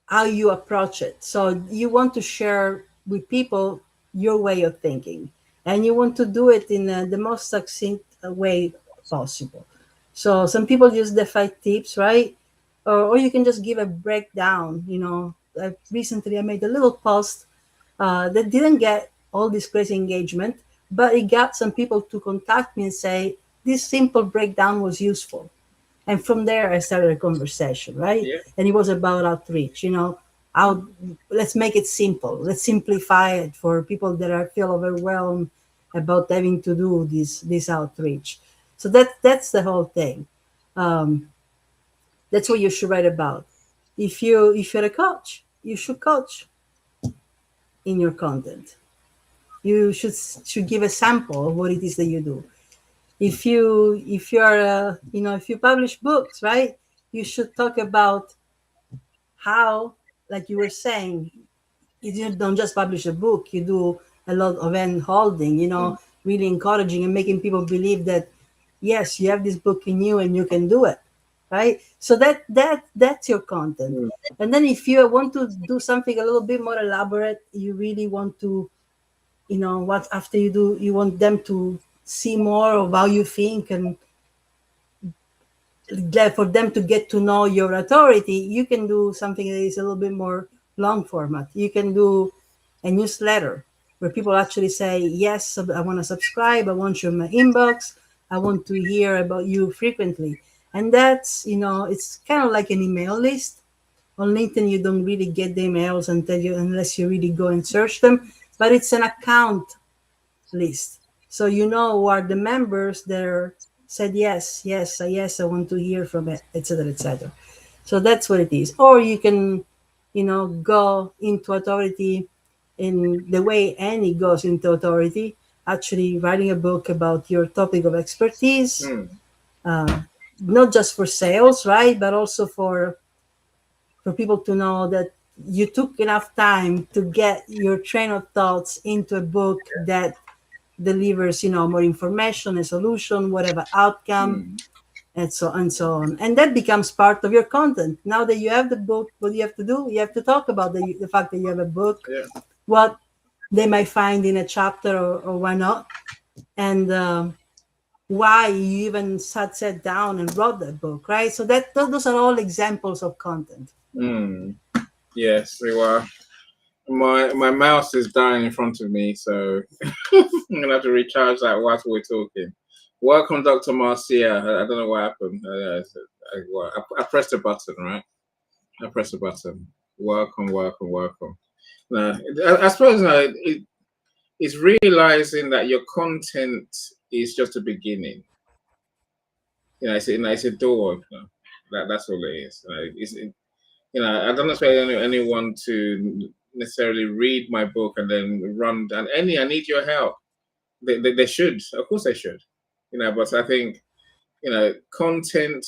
how you approach it. So you want to share with people your way of thinking, and you want to do it in the most succinct way possible. So some people use the 5 tips, right? Or you can just give a breakdown. Recently I made a little post that didn't get all this crazy engagement, but it got some people to contact me and say this simple breakdown was useful. And from there I started a conversation, right? Yeah. And it was about outreach. Let's make it simple. Let's simplify it for people that feel overwhelmed about having to do this outreach. So that's the whole thing. That's what you should write about. If you're a coach, you should coach in your content. You should give a sample of what it is that you do. If you publish books, right, you should talk about how, like you were saying, you don't just publish a book, you do a lot of hand holding, really encouraging and making people believe that yes, you have this book in you and you can do it. right? So that's your content. Mm. And then if you want to do something a little bit more elaborate, you really want to, what after you do, you want them to see more of how you think, and for them to get to know your authority, you can do something that is a little bit more long format. You can do a newsletter where people actually say, yes, I want to subscribe, I want you in my inbox, I want to hear about you frequently. And that's, it's kind of like an email list. On LinkedIn, you don't really get the emails unless you really go and search them, but it's an account list. So you know who are the members that said yes, yes, yes, I want to hear from it, etc., etc. So that's what it is. Or you can, go into authority in the way Annie goes into authority, actually writing a book about your topic of expertise, Mm. uh, not just for sales, right, but also for people to know that you took enough time to get your train of thoughts into a book that delivers, more information, a solution, whatever outcome, Mm. and so on. And that becomes part of your content. Now that you have the book, what do you have to do? You have to talk about the fact that you have a book, Yeah. what they might find in a chapter, or why not, and why you even sat down and wrote that book, right? So those are all examples of content. Mm. Yes, we were. My mouse is dying in front of me, so I'm gonna have to recharge that whilst we're talking. Welcome, Dr. Marcia. I don't know what happened. I pressed a button, right? I pressed a button. Welcome, welcome, welcome. Now, I suppose it's realizing that your content is just a beginning. It's a door. That's all it is. I don't expect anyone to necessarily read my book and then run. And I need your help. They should, of course, they should. But I think content,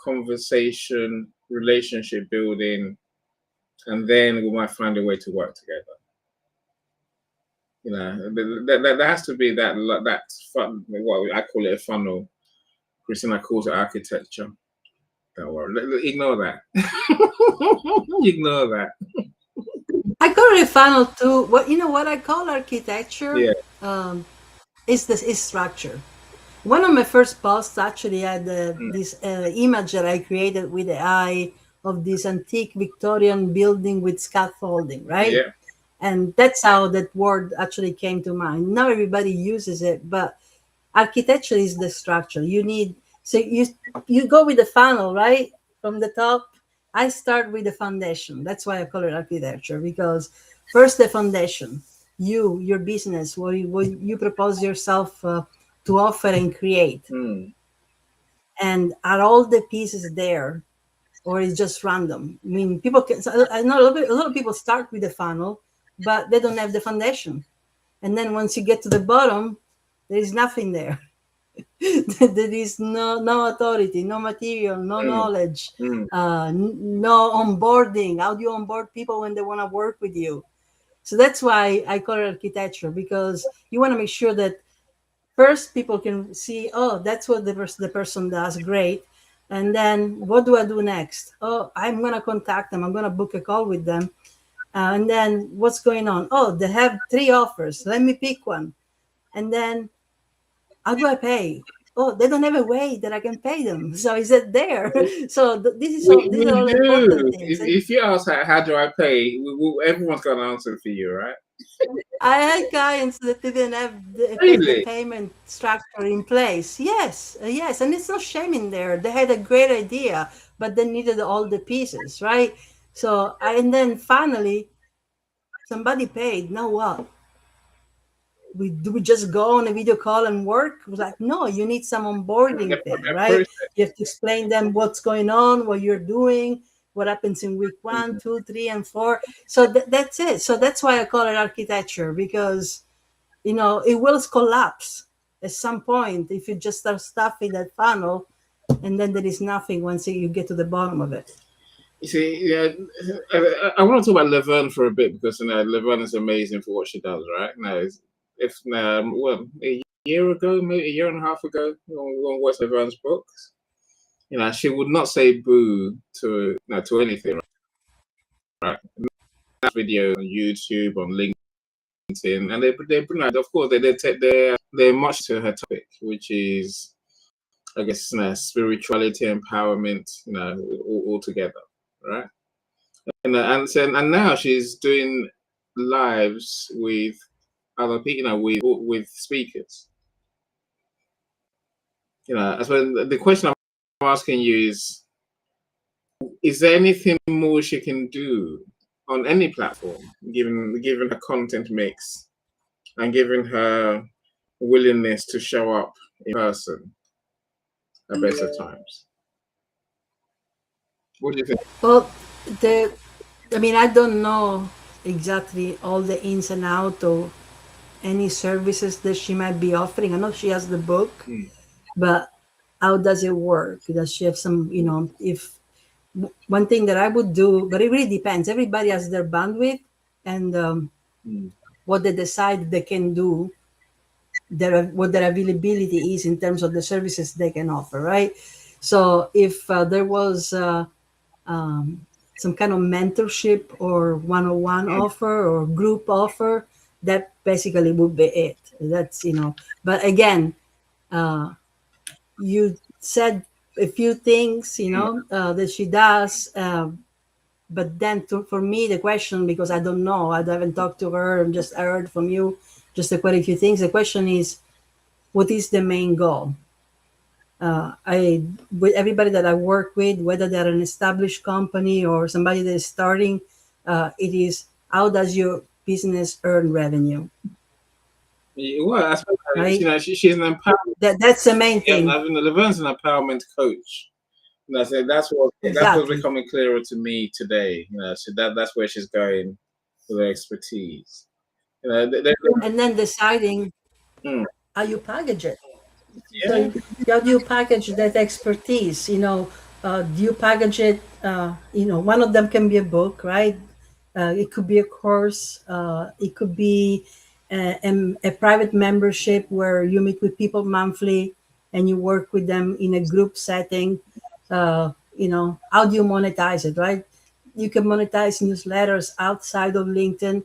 conversation, relationship building, and then we might find a way to work together. There has to be that fun. What I call it a funnel. Christina calls it architecture. Don't worry. Ignore that. Ignore that. I call it a funnel too. What I call architecture, Yeah. um, is structure. One of my first posts actually had Mm. this image that I created with the eye of this antique Victorian building with scaffolding, right? Yeah. And that's how that word actually came to mind. Not everybody uses it, but architecture is the structure. You go with the funnel, right? From the top. I start with the foundation. That's why I call it architecture, because first the foundation, your business, what you propose yourself to offer and create, Mm. and are all the pieces there, or it's just random? I mean, people can. So I know a lot of people start with the funnel, but they don't have the foundation. And then once you get to the bottom, there is nothing there. There is no authority, no material, no Mm. knowledge, Mm. no onboarding. How do you onboard people when they want to work with you? So that's why I call it architecture, because you want to make sure that first people can see, oh, that's what the person does, great. And then what do I do next? Oh, I'm going to contact them. I'm going to book a call with them. And then what's going on? Oh, they have 3 offers. Let me pick one. And then how do I pay? Oh, they don't have a way that I can pay them. So is it there? So these are We all important do. things. And If you ask how do I pay, everyone's got an answer for you, right? I had clients that didn't have the Really? payment structure in place. Yes, yes, and it's no shame in there. They had a great idea, but they needed all the pieces, right? So and then finally somebody paid. Now what? We just go on a video call and work? It was like, no, you need some onboarding thing, The right? process. You have to explain them what's going on, what you're doing, what happens in week one, Mhm. 2, 3, and 4. So that's it. So that's why I call it architecture, because it will collapse at some point if you just start stuffing that funnel, and then there is nothing once you get to the bottom of it. You see, I want to talk about Laverne for a bit because Laverne is amazing for what she does, right? If well, a year ago, maybe a year and a half ago, we watched Laverne's books. she would not say boo to to anything, right? That video on YouTube, on LinkedIn, and of course, they're much to her topic, which is, I guess, spirituality, empowerment, all together, right? And now she's doing lives with other people, with speakers. So the question I'm asking you is there anything more she can do on any platform, given her content mix and given her willingness to show up in person at best of times? What do you think? Well, the I mean, I don't know exactly all the ins and out of any services that she might be offering. I know she has the book, Hmm. but how does it work? Does she have some, if one thing that I would do, but it really depends. Everybody has their bandwidth and Hmm. what they decide they can do, what their availability is in terms of the services they can offer, right? So if there was some kind of mentorship or one-on-one offer or group offer, that basically would be it. That's, but again, you said a few things, that she does. But then for me, the question, because I don't know, I haven't talked to her, I just heard from you just quite a few things. The question is, what is the main goal? With everybody that I work with, whether they're an established company or somebody that is starting, it is, how does your business earn revenue, Well, I suppose, right? she's an empowerment. That's the main Yeah, thing. I mean, Lavern's an empowerment coach. So that's what's Exactly. becoming clearer to me today. So that's where she's going with her expertise. And then deciding Mm, how you package it. yeah. So how do you package that expertise? Do you package it? One of them can be a book, right? It could be a course. It could be a private membership where you meet with people monthly and you work with them in a group setting. How do you monetize it, right? You can monetize newsletters outside of LinkedIn.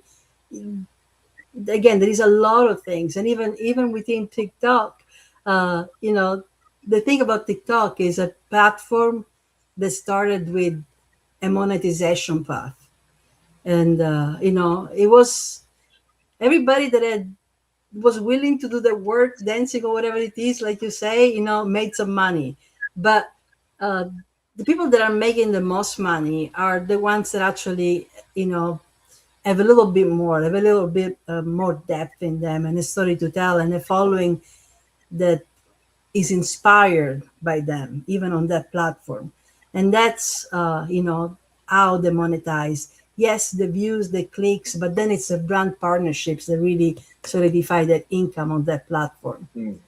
Again, there is a lot of things, and even within TikTok, the thing about TikTok is a platform that started with a monetization path, and it was everybody that was willing to do the work, dancing or whatever it is, like you say, made some money, but uh, the people that are making the most money are the ones that actually, have a little bit more depth in them and a story to tell and a following that is inspired by them, even on that platform. And that's, how they monetize. Yes, the views, the clicks, but then it's the brand partnerships that really solidify that income on that platform. Mm.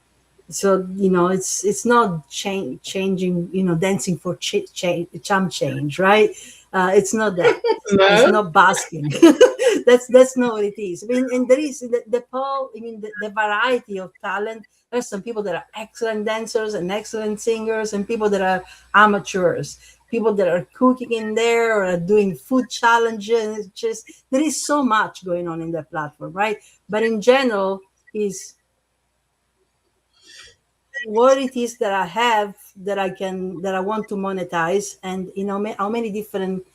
So it's not changing, dancing for chump change, right? It's not that. It's No. not basking. That's not what it is. I mean, and there is the whole, the variety of talent. There's some people that are excellent dancers and excellent singers, and people that are amateurs, people that are cooking in there or are doing food challenges. It's just, there is so much going on in that platform, right? But in general, is what it is that I have that I want to monetize, and how many different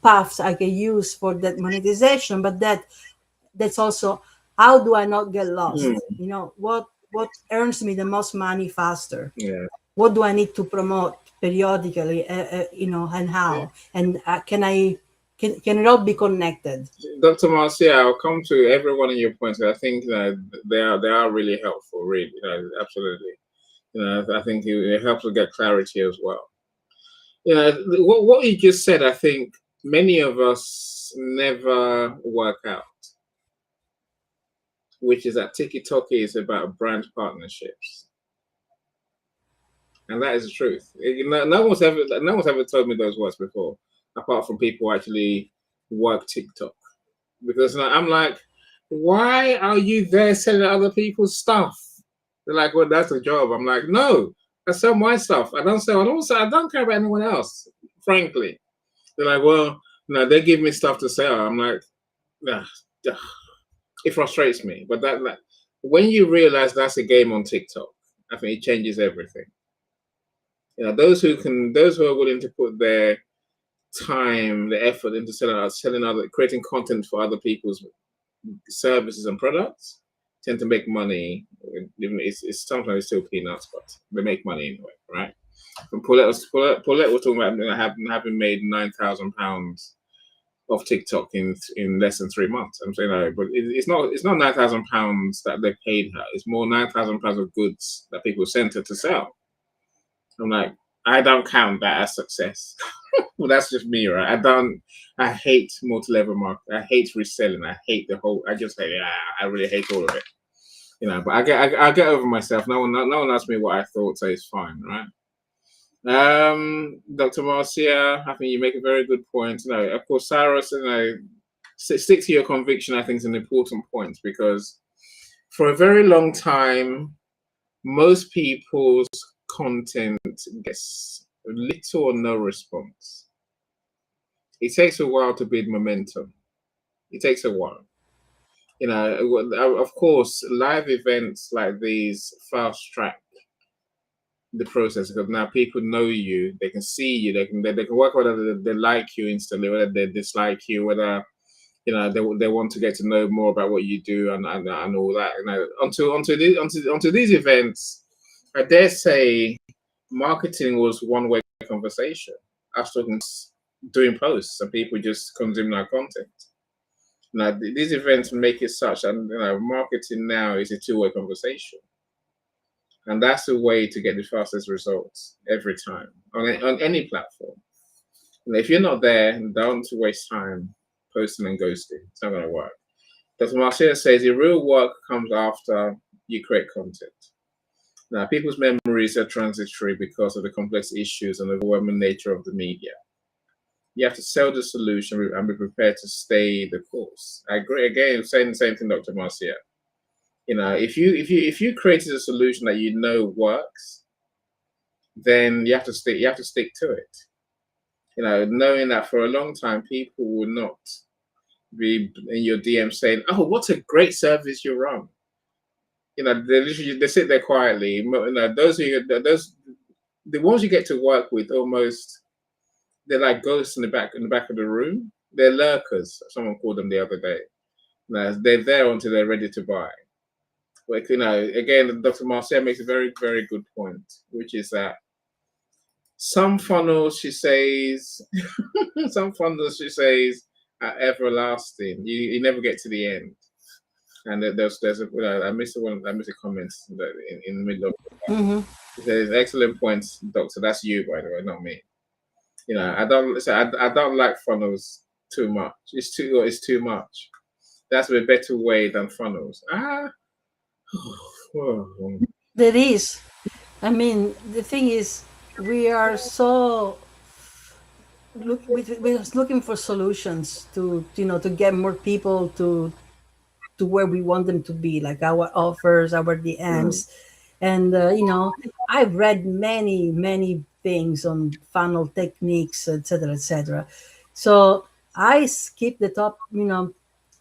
paths I can use for that monetization. But that's also, how do I not get Mm. lost? What earns me the most money faster? Yeah. What do I need to promote periodically? And how? And can it all be connected? Dr. Marcia, I'll come to every one of your points. I think they are really helpful, really. Absolutely. I think it helps to get clarity as well. What you just said, I think many of us never work out, which is that TikTok is about brand partnerships, and that is the truth. No one's ever told me those words before, apart from people who actually work TikTok. Because I'm like, why are you there selling other people's stuff? They're like, well, that's a job. I'm like, no, I sell my stuff. I don't care about anyone else, frankly. They're like, well, no, they give me stuff to sell. I'm like, nah, it frustrates me. But that, like, when you realize that's a game on TikTok, I think it changes everything. Those who are willing to put their time, the effort into selling other, creating content for other people's services and products, tend to make money. Even it's sometimes it's still peanuts, but they make money anyway, right? And Paulette was talking about having made £9,000 off TikTok in less than 3 months. I'm saying no, but it's not £9,000 that they paid her. It's more £9,000 of goods that people sent her to sell. I'm like, I don't count that as success. Well, that's just me, right? I hate multi-level marketing. I hate reselling. I hate the whole. I just hate it. I really hate all of it. But I get over myself. No one asked me what I thought, so it's fine, right? Dr. Marcia, I think you make a very good point. Of course, Cyrus, stick to your conviction. I think is an important point, because for a very long time, most people's content gets little or no response. It takes a while to build momentum. It takes a while. Of course, live events like these fast track the process, because now people know you, they can see you, they can work whether they like you instantly, whether they dislike you, whether they want to get to know more about what you do and all that. Onto these events, I dare say marketing was one-way conversation. Us doing posts and people just consuming our content. Now these events make it such, and marketing now is a two-way conversation. And that's the way to get the fastest results every time on any platform. If you're not there, don't waste time posting and ghosting. It's not going to work. Dr. Marcia says the real work comes after you create content. Now, people's memories are transitory because of the complex issues and the overwhelming nature of the media. You have to sell the solution and be prepared to stay the course. I agree. Again, saying the same thing, Dr. Marcia. If you created a solution that works, then you have to stick to it. Knowing that for a long time people will not be in your DM saying, "Oh, what a great service you run." They sit there quietly. The ones you get to work with, almost they're like ghosts in the back of the room. They're lurkers. Someone called them the other day. They're there until they're ready to buy. But again, Dr. Marcia makes a very, very good point, which is that some funnels, she says, are everlasting. You never get to the end. And I missed a comment in the middle of it. Mm-hmm. It says, excellent points, Doctor. That's you, by the way, not me. I don't like funnels too much. It's too much. That's a better way than funnels. There is. I mean, the thing is, we are so we're looking for solutions to to get more people to where we want them to be, like our offers, our DMs, and I've read many things on funnel techniques, etc., etc. So I skip the top.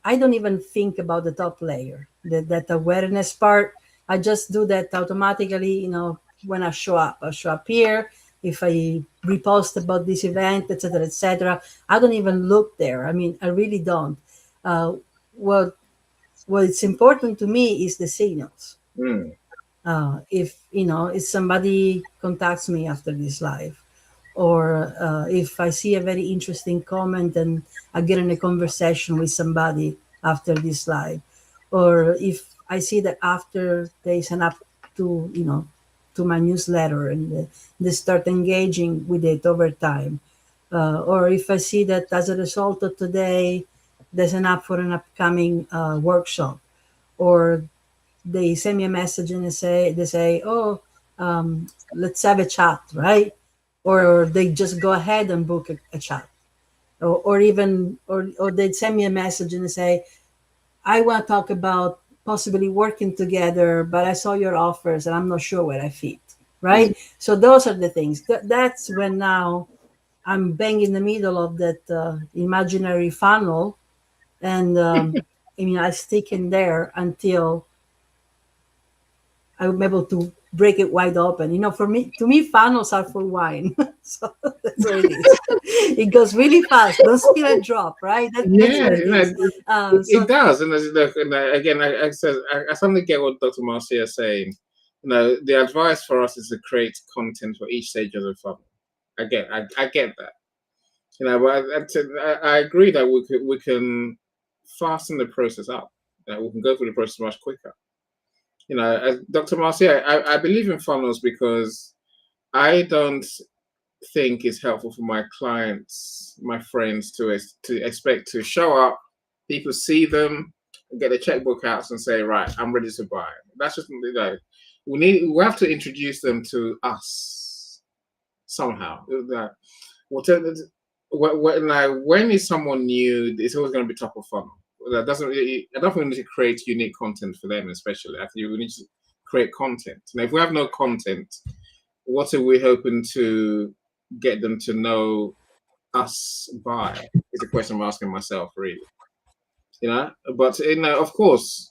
I don't even think about the top layer, that awareness part. I just do that automatically. When I show up, here. If I repost about this event, etc., etc., I don't even look there. I mean, I really don't. What What's important to me is the signals. If somebody contacts me after this live, or if I see a very interesting comment and I get in a conversation with somebody after this live, or if I see that after they sign up to to my newsletter and they start engaging with it over time, or if I see that as a result of today they sign up for an upcoming workshop, or they send me a message and they say, "Oh, let's have a chat," right? Or they just go ahead and book a chat, or they'd send me a message and they say, "I want to talk about possibly working together, but I saw your offers and I'm not sure where I fit." right? So those are the things. That's when now I'm bang in the middle of that imaginary funnel, and I mean, I stick in there until I'm able to break it wide open. For me, to me, funnels are for wine. So that's what it is. It goes really fast. Don't spill a drop, right? That's Yeah, what it is. it So does. And look, again, I suddenly get what Dr. Marcia is saying. The advice for us is to create content for each stage of the funnel. I get that. But I agree that we can fasten the process up. We can go through the process much quicker. Dr. Marcia, I believe in funnels because I don't think it's helpful for my clients, my friends, to expect to show up, people see them, get a checkbook out, and say, "Right, I'm ready to buy." That's just we have to introduce them to us somehow. When is someone new? It's always going to be top of funnel. That doesn't really. I don't think we need to create unique content for them, especially. I think we need to create content. Now, if we have no content, what are we hoping to get them to know us by? Is the question I'm asking myself, really. But of course,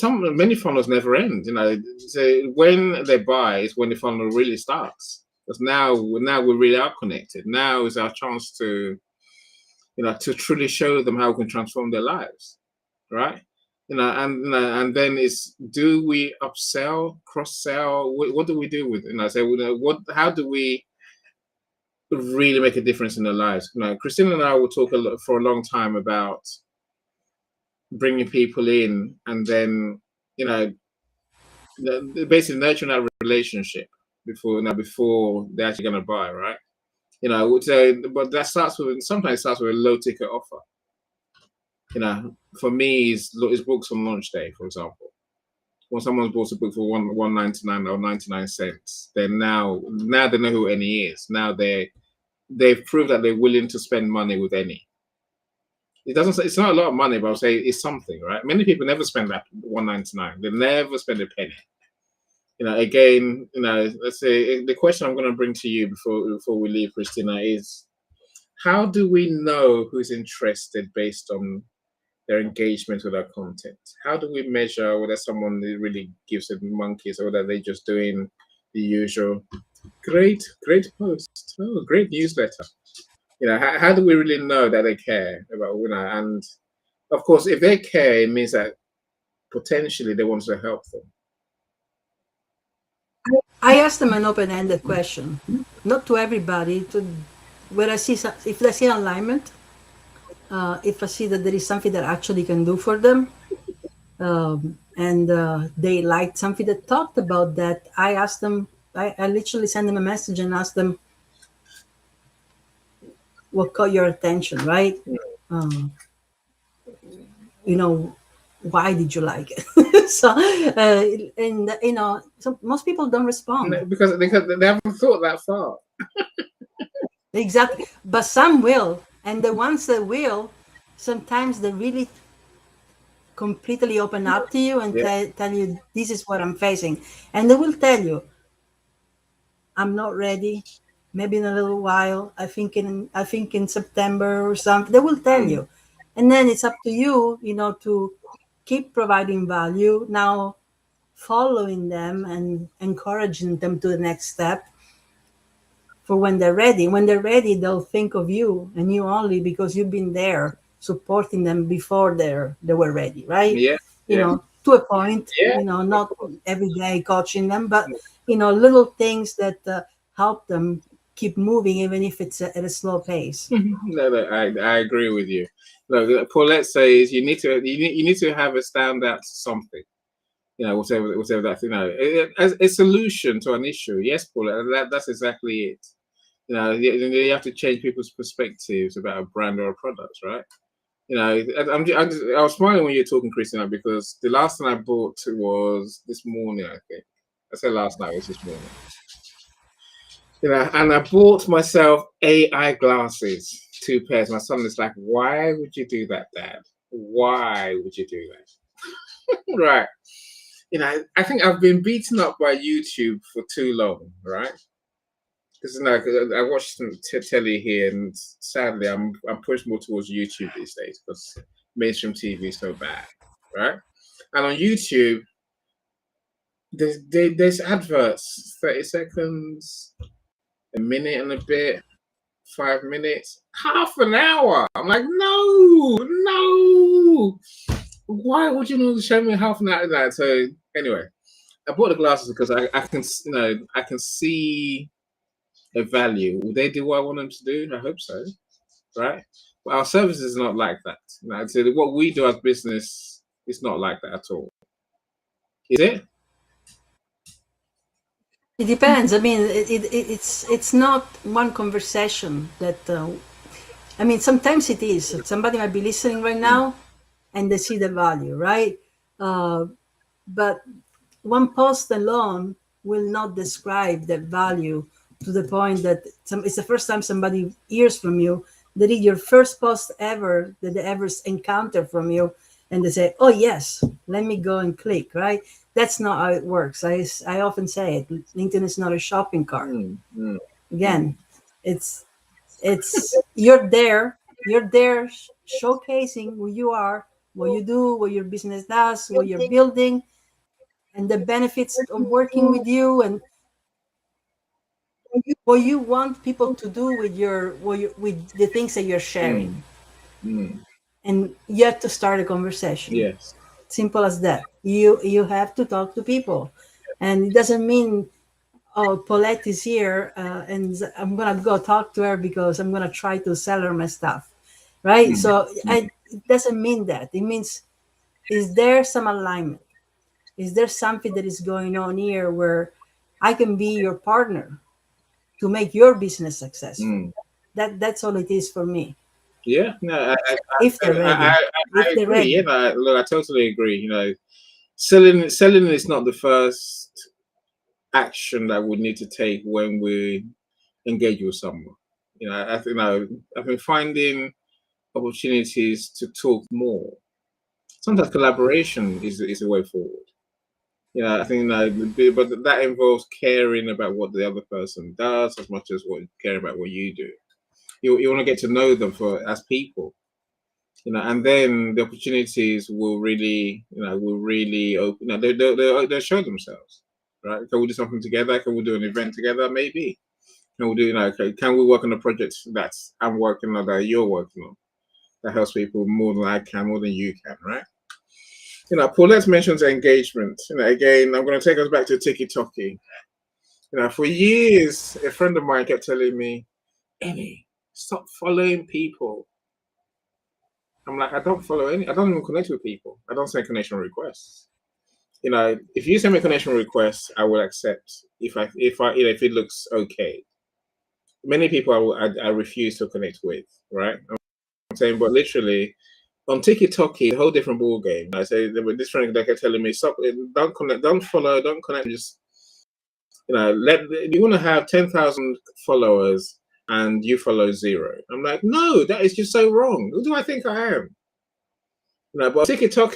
many funnels never end. So when they buy is when the funnel really starts. Because now we really are connected. Now is our chance to to truly show them how we can transform their lives, right? And then it's, do we upsell, cross sell? What do we do with it? How do we really make a difference in their lives? Christina and I will talk for a long time about bringing people in, and then basically nurturing that relationship before they're actually going to buy, right? But that sometimes starts with a low ticket offer. For me, is books on launch day, for example. When someone's bought a book for $1.99 or 99 cents, then now they know who Any is. Now they've proved that they're willing to spend money with Any. It's not a lot of money, but I'll say it's something, right? Many people never spend that $1.99. They never spend a penny. Again, let's say the question I'm going to bring to you before we leave, Christina, is how do we know who's interested based on their engagement with our content? How do we measure whether someone really gives it monkeys, or whether they're just doing the usual great post, great newsletter? How do we really know that they care about, and of course, if they care, it means that potentially they want to help them. I ask them an open-ended question, not to everybody. Where I see if I see alignment, if I see that there is something that actually can do for them, and they liked something that talked about that, I ask them. I literally send them a message and ask them what caught your attention, right? Um, why did you like it? So, and so most people don't respond. Because they haven't thought that far. Exactly. But some will. And the ones that will, sometimes they really completely open up to you and tell you, this is what I'm facing. And they will tell you, I'm not ready. Maybe in a little while. I think in September or something. They will tell you. And then it's up to you, to keep providing value. Now following them and encouraging them to the next step for when they're ready. When they're ready, they'll think of you and you only, because you've been there supporting them before they were ready, right? To a point, not every day coaching them, but little things that help them keep moving, even if it's at a slow pace. No, I agree with you. Look, Paulette says you need to have a standout something. Whatever that, as a solution to an issue. Yes, Paulette, that's exactly it. You have to change people's perspectives about a brand or a product, right? I was smiling when you were talking, Christina, because the last thing I bought was this morning, I think. I said last night, it was this morning. And I bought myself AI glasses, 2 pairs. My son is like, "Why would you do that, Dad? Why would you do that?" Right. I think I've been beaten up by YouTube for too long, right? Because I watch some telly here, and sadly, I'm pushed more towards YouTube these days because mainstream TV is so bad, right? And on YouTube, there's adverts, 30 seconds, a minute and a bit, 5 minutes, half an hour. I'm like, no. Why would you not show me half an hour of that? So anyway, I bought the glasses because I can, I can see a value. Will they do what I want them to do? I hope so, right? But our service is not like that. So what we do as business is not like that at all. Is it? It depends. I mean, it's not one conversation that. I mean, sometimes it is. Somebody might be listening right now, and they see the value, right? But one post alone will not describe that value to the point that it's the first time somebody hears from you. They read your first post ever that they ever encounter from you, and they say, "Oh yes, let me go and click." Right? That's not how it works. I often say it. LinkedIn is not a shopping cart. Again, it's you're there showcasing who you are, what you do, what your business does, what you're building, and the benefits of working with you, and what you want people to do with with the things that you're sharing. And you have to start a conversation. Yes. Simple as that. You have to talk to people, and it doesn't mean, oh, Paulette is here, and I'm gonna go talk to her because I'm gonna try to sell her my stuff, right? So it doesn't mean that. It means, is there some alignment? Is there something that is going on here where I can be your partner to make your business successful? That's all it is for me. Yeah, no, If they're ready, I if they're agree. ready. Look, I totally agree. Selling is not the first action that we need to take when we engage with someone. I've been finding opportunities to talk more. Sometimes collaboration is a way forward. I think but that involves caring about what the other person does as much as caring about what you do. You want to get to know them as people. And then the opportunities will really open. They'll show themselves, right? Can we do something together? Can we do an event together? Maybe. Can we do, can we work on a project that I'm working on, that you're working on, that helps people more than I can, more than you can, right? Paulette mentions engagement. Again, I'm going to take us back to TikTok. For years, a friend of mine kept telling me, Eddie, stop following people. I'm like, I don't follow I don't even connect with people. I don't send connection requests. If you send me a connection request, I will accept if if it looks okay. Many people I refuse to connect with, right? I'm saying, but literally on TikTok, a whole different ball game. I say there were this friend that kept telling me, stop, don't connect, don't follow, don't connect. Just you want to have 10,000 followers and you follow 0. I'm like, no, that is just so wrong. Who do I think I am? But TikTok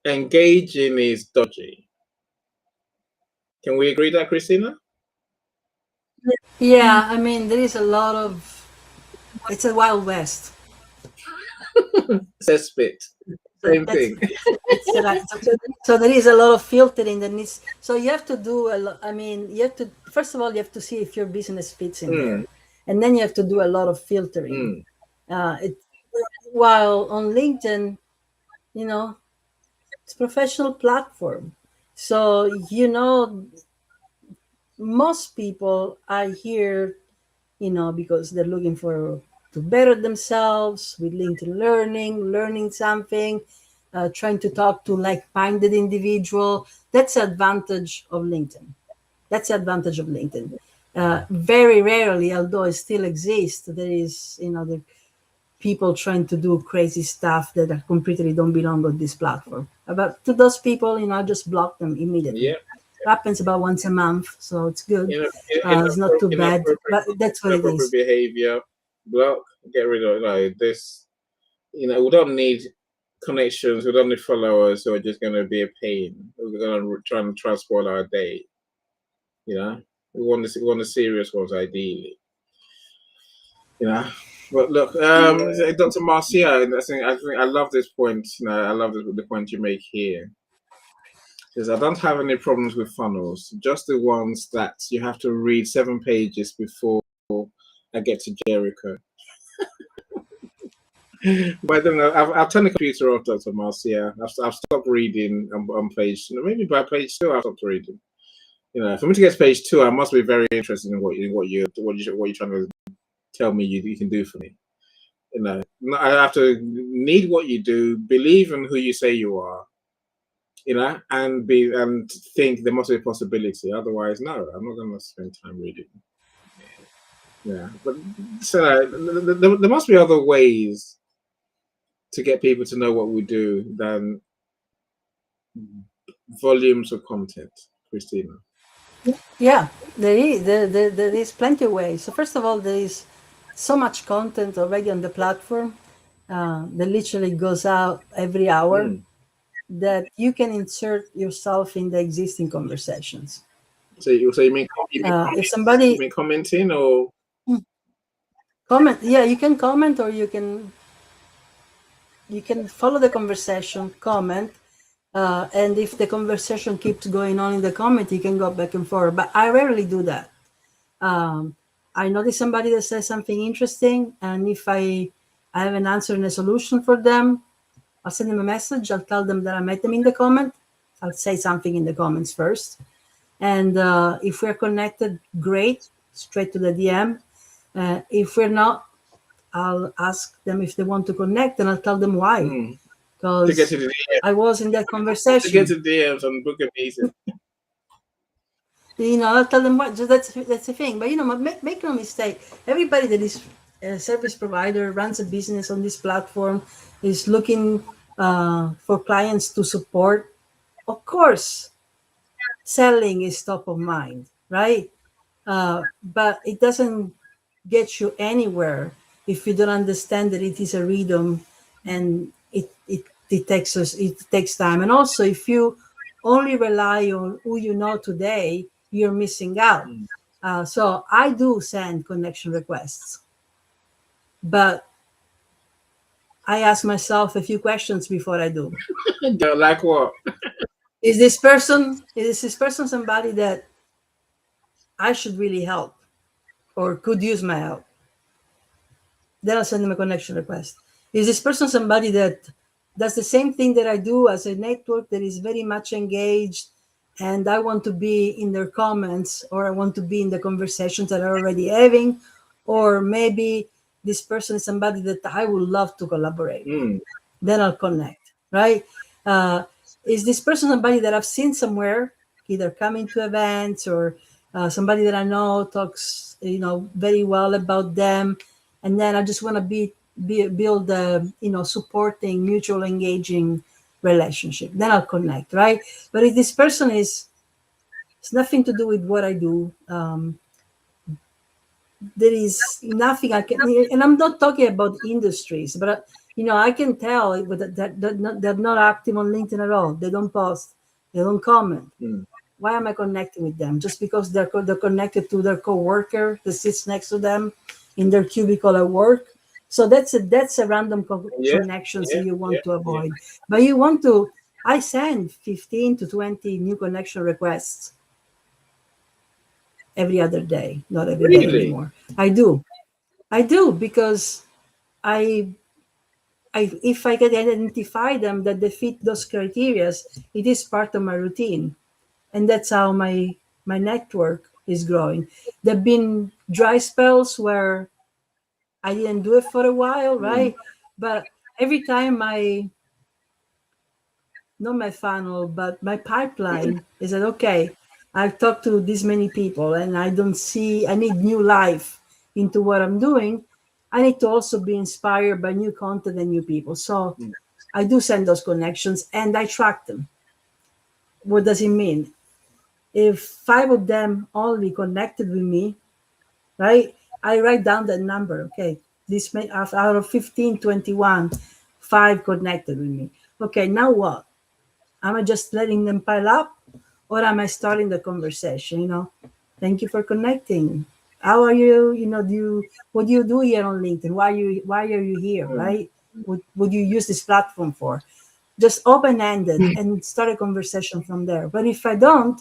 engaging is dodgy. Can we agree that, Christina? Yeah, I mean, there is a lot of. It's a wild west. Cesspit. So Same thing. that's right. So there is a lot of filtering that needs. So you have to do a lot. I mean, you have to, first of all, you have to see if your business fits in there, and then you have to do a lot of filtering. It, while on LinkedIn, you know, it's a professional platform, so most people are here, because they're looking to better themselves with LinkedIn learning something, trying to talk to like-minded individual. That's the advantage of LinkedIn. Very rarely, although it still exists, there is, the people trying to do crazy stuff that are completely don't belong on this platform. But to those people, I just block them immediately. Yeah. Happens about once a month, so it's good. It's not too bad, but that's what it is. Behavior, block, get rid of this. We don't need connections with only followers who are just going to be a pain. We're going to try and transport our day. You know, we want the serious ones ideally. You know, but look, Dr. Marcia, I think I love this point. You know, I love the point you make here. Because I don't have any problems with funnels, just the ones that you have to read 7 pages before I get to Jericho. But I don't know. I've turned the computer off, Dr. Marcia. I've stopped reading on page. Maybe by page 2, I've stopped reading. You know, for me to get to page 2, I must be very interested in what you're trying to tell me you can do for me. You know, I have to need what you do, believe in who you say you are. You know, and think there must be a possibility. Otherwise, no, I'm not going to spend time reading. Yeah, but so there must be other ways to get people to know what we do than volumes of content, Christina. Yeah, there is plenty of ways. So first of all, there is so much content already on the platform that literally goes out every hour that you can insert yourself in the existing conversations. So you mean If somebody commenting or comment, yeah, you can comment, or you can follow the conversation, comment, and if the conversation keeps going on in the comment, you can go back and forth. But I rarely do that. I notice somebody that says something interesting, and if I have an answer and a solution for them, I'll send them a message. I'll tell them that I met them in the comment. I'll say something in the comments first. And if we're connected, great, straight to the DM. If we're not, I'll ask them if they want to connect, and I'll tell them why. to Because get to the DM, I was in that to conversation. get to DMs and book a meeting? I'll tell them what. That's the thing. But make no mistake. Everybody that is a service provider, runs a business on this platform, is looking for clients to support. Of course, selling is top of mind, right? But it doesn't get you anywhere if you don't understand that it is a rhythm, and it takes time. And also, if you only rely on who you know today, you're missing out. So I do send connection requests, but I ask myself a few questions before I do. Like what? Is this person somebody that I should really help or could use my help? Then I'll send them a connection request. Is this person somebody that does the same thing that I do, as a network that is very much engaged, and I want to be in their comments, or I want to be in the conversations that I'm already having? Or maybe this person is somebody that I would love to collaborate with. Then I'll connect, right? Is this person somebody that I've seen somewhere, either coming to events, or somebody that I know talks, very well about them, and then I just want to build a, supporting, mutual, engaging relationship. Then I'll connect, right? But if this person it's nothing to do with what I do, there is nothing I can, and I'm not talking about industries, but I can tell that they're not active on LinkedIn at all. They don't post, they don't comment. Why am I connecting with them? Just because they're connected to their coworker that sits next to them in their cubicle at work? So that's a random connection that you want to avoid. But I send 15 to 20 new connection requests every other day, not every day anymore. I do because if I can identify them that they fit those criteria, it is part of my routine, and that's how my network is growing. There've been dry spells where I didn't do it for a while, right? But every time not my funnel, but my pipeline is that, okay, I've talked to this many people, and I need new life into what I'm doing. I need to also be inspired by new content and new people. So I do send those connections, and I track them. What does it mean? If 5 of them only connected with me, right, I write down that number. Okay, out of 15, 21 5 connected with me. Okay, now what? Am I just letting them pile up, or am I starting the conversation? Thank you for connecting. How are you? What do you do here on LinkedIn? Why are you here? Mm. Right? Would you use this platform for? Just open ended and start a conversation from there. But if I don't,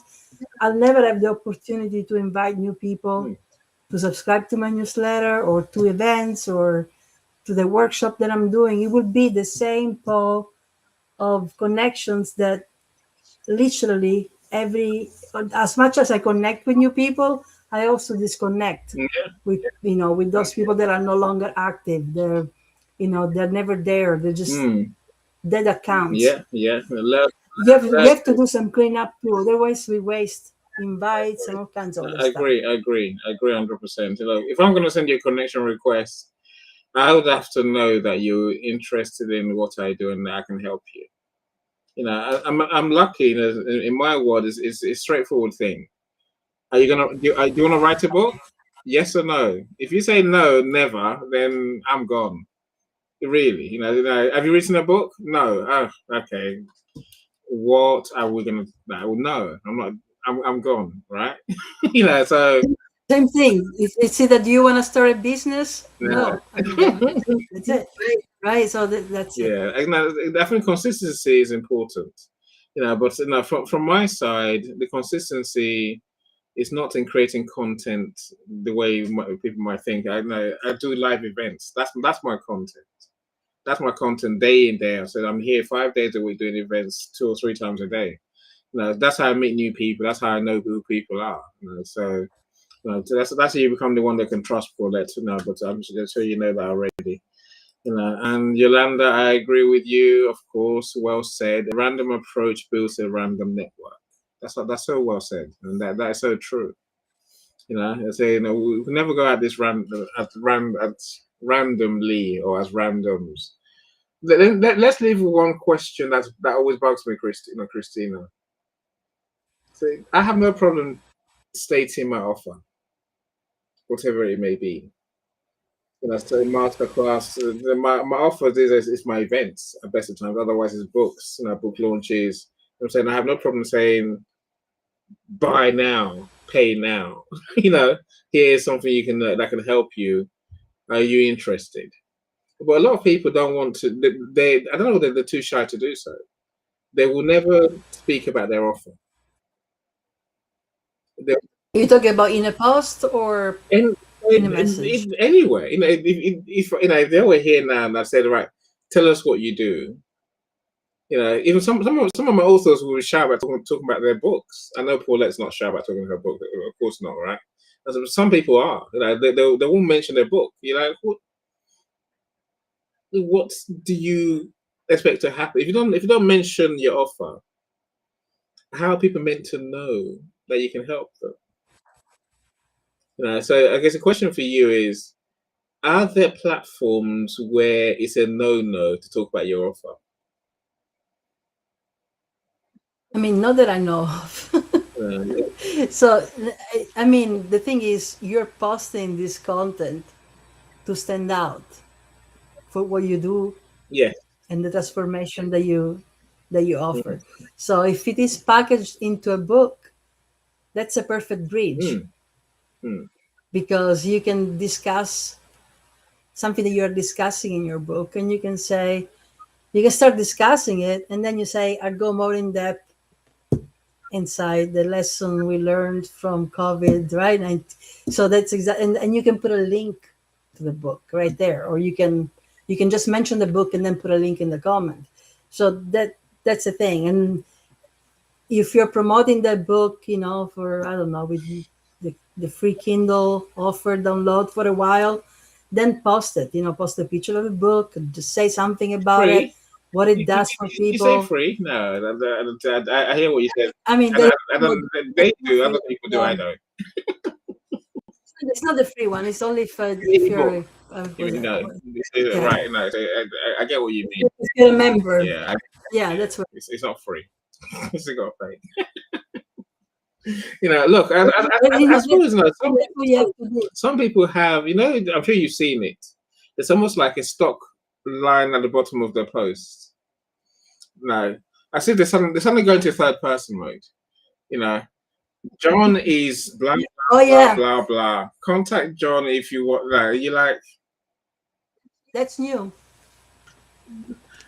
I'll never have the opportunity to invite new people Mm. to subscribe to my newsletter or to events or to the workshop that I'm doing. It would be the same pool of connections that literally as much as I connect with new people, I also disconnect Yeah. with those people that are no longer active. They're never there. They're just Mm. dead accounts. Yeah. Yeah. Love, You have to do some cleanup too. Otherwise, we waste invites and all kinds of other I stuff. agree. I agree. I agree 100%. If I'm going to send you a connection request, I would have to know that you're interested in what I do and that I can help you. I'm lucky. In my world, it's a straightforward thing. Are you gonna do you want to write a book? Yes or no? If you say no, never, then I'm gone. Really, have you written a book? No. Oh, okay. What are we gonna? No, I'm not. I'm gone. Right? So Same thing. It's either do you want to start a business? no. No, I'm gonna. That's it, right? So that's it. Yeah, I think consistency is important. But from my side, the consistency is not in creating content the way people might think. I know I do live events. That's my content. That's my content day in day out. So I'm here 5 days a week doing events 2 or 3 times a day. That's how I meet new people. That's how I know who people are. So that's how you become the one they can trust for that. But I'm just so you know that already. And Yolanda, I agree with you. Of course, well said. A random approach builds a random network. That's so well said, and that is so true. I say we can never go at this randomly or as randoms. Let's leave with one question that always bugs me, Christina. So I have no problem stating my offer, whatever it may be. So masterclass. My offer is my events at best of times. Otherwise, it's books. Book launches. I'm saying I have no problem saying buy now, pay now. Here's something you can that can help you. Are you interested? But a lot of people don't want to. They I don't know. They're too shy to do so. They will never speak about their offer. They, You talk about in a post or in, in a message? anyway, if they were here now and I said, right, tell us what you do. Even some of my authors will be shy about talking about their books. I know Paulette's not shy about talking about her book, of course not, right? Some people are. They won't mention their book. What do you expect to happen if you don't mention your offer? How are people meant to know that you can help them? So I guess the question for you is: are there platforms where it's a no-no to talk about your offer? I mean, not that I know of. Um, So, I mean, the thing is, you're posting this content to stand out for what you do yeah. and the transformation that you offer. Mm, So, if it is packaged into a book, that's a perfect bridge mm, mm, because you can discuss something that you're discussing in your book, and you can start discussing it, and then you say, "I'll go more in depth inside the lesson we learned from COVID," right? And so that's exactly, and you can put a link to the book right there, or you can just mention the book and then put a link in the comment. So that's the thing. And if you're promoting that book, for I don't know, with the free Kindle offer download for a while, then post it. Post a picture of the book, just say something about it, free? what it does for You say people. free? No, I hear what you said. I mean, I don't, they do. Other people do. yeah. I don't. It's not the free one. It's only if Ebook. you're yeah, Right? No, so I get what you mean. if you're a member. Yeah, Yeah, that's what. it's not free. It's got to pay. Look, I suppose That's what you have to do. some people have. I'm sure you've seen it. It's almost like a stock line at the bottom of the post. No, I see they're suddenly going to third person mode. You know, John is blah blah Oh yeah, blah blah. Contact John if you want. Like, you like. that's new.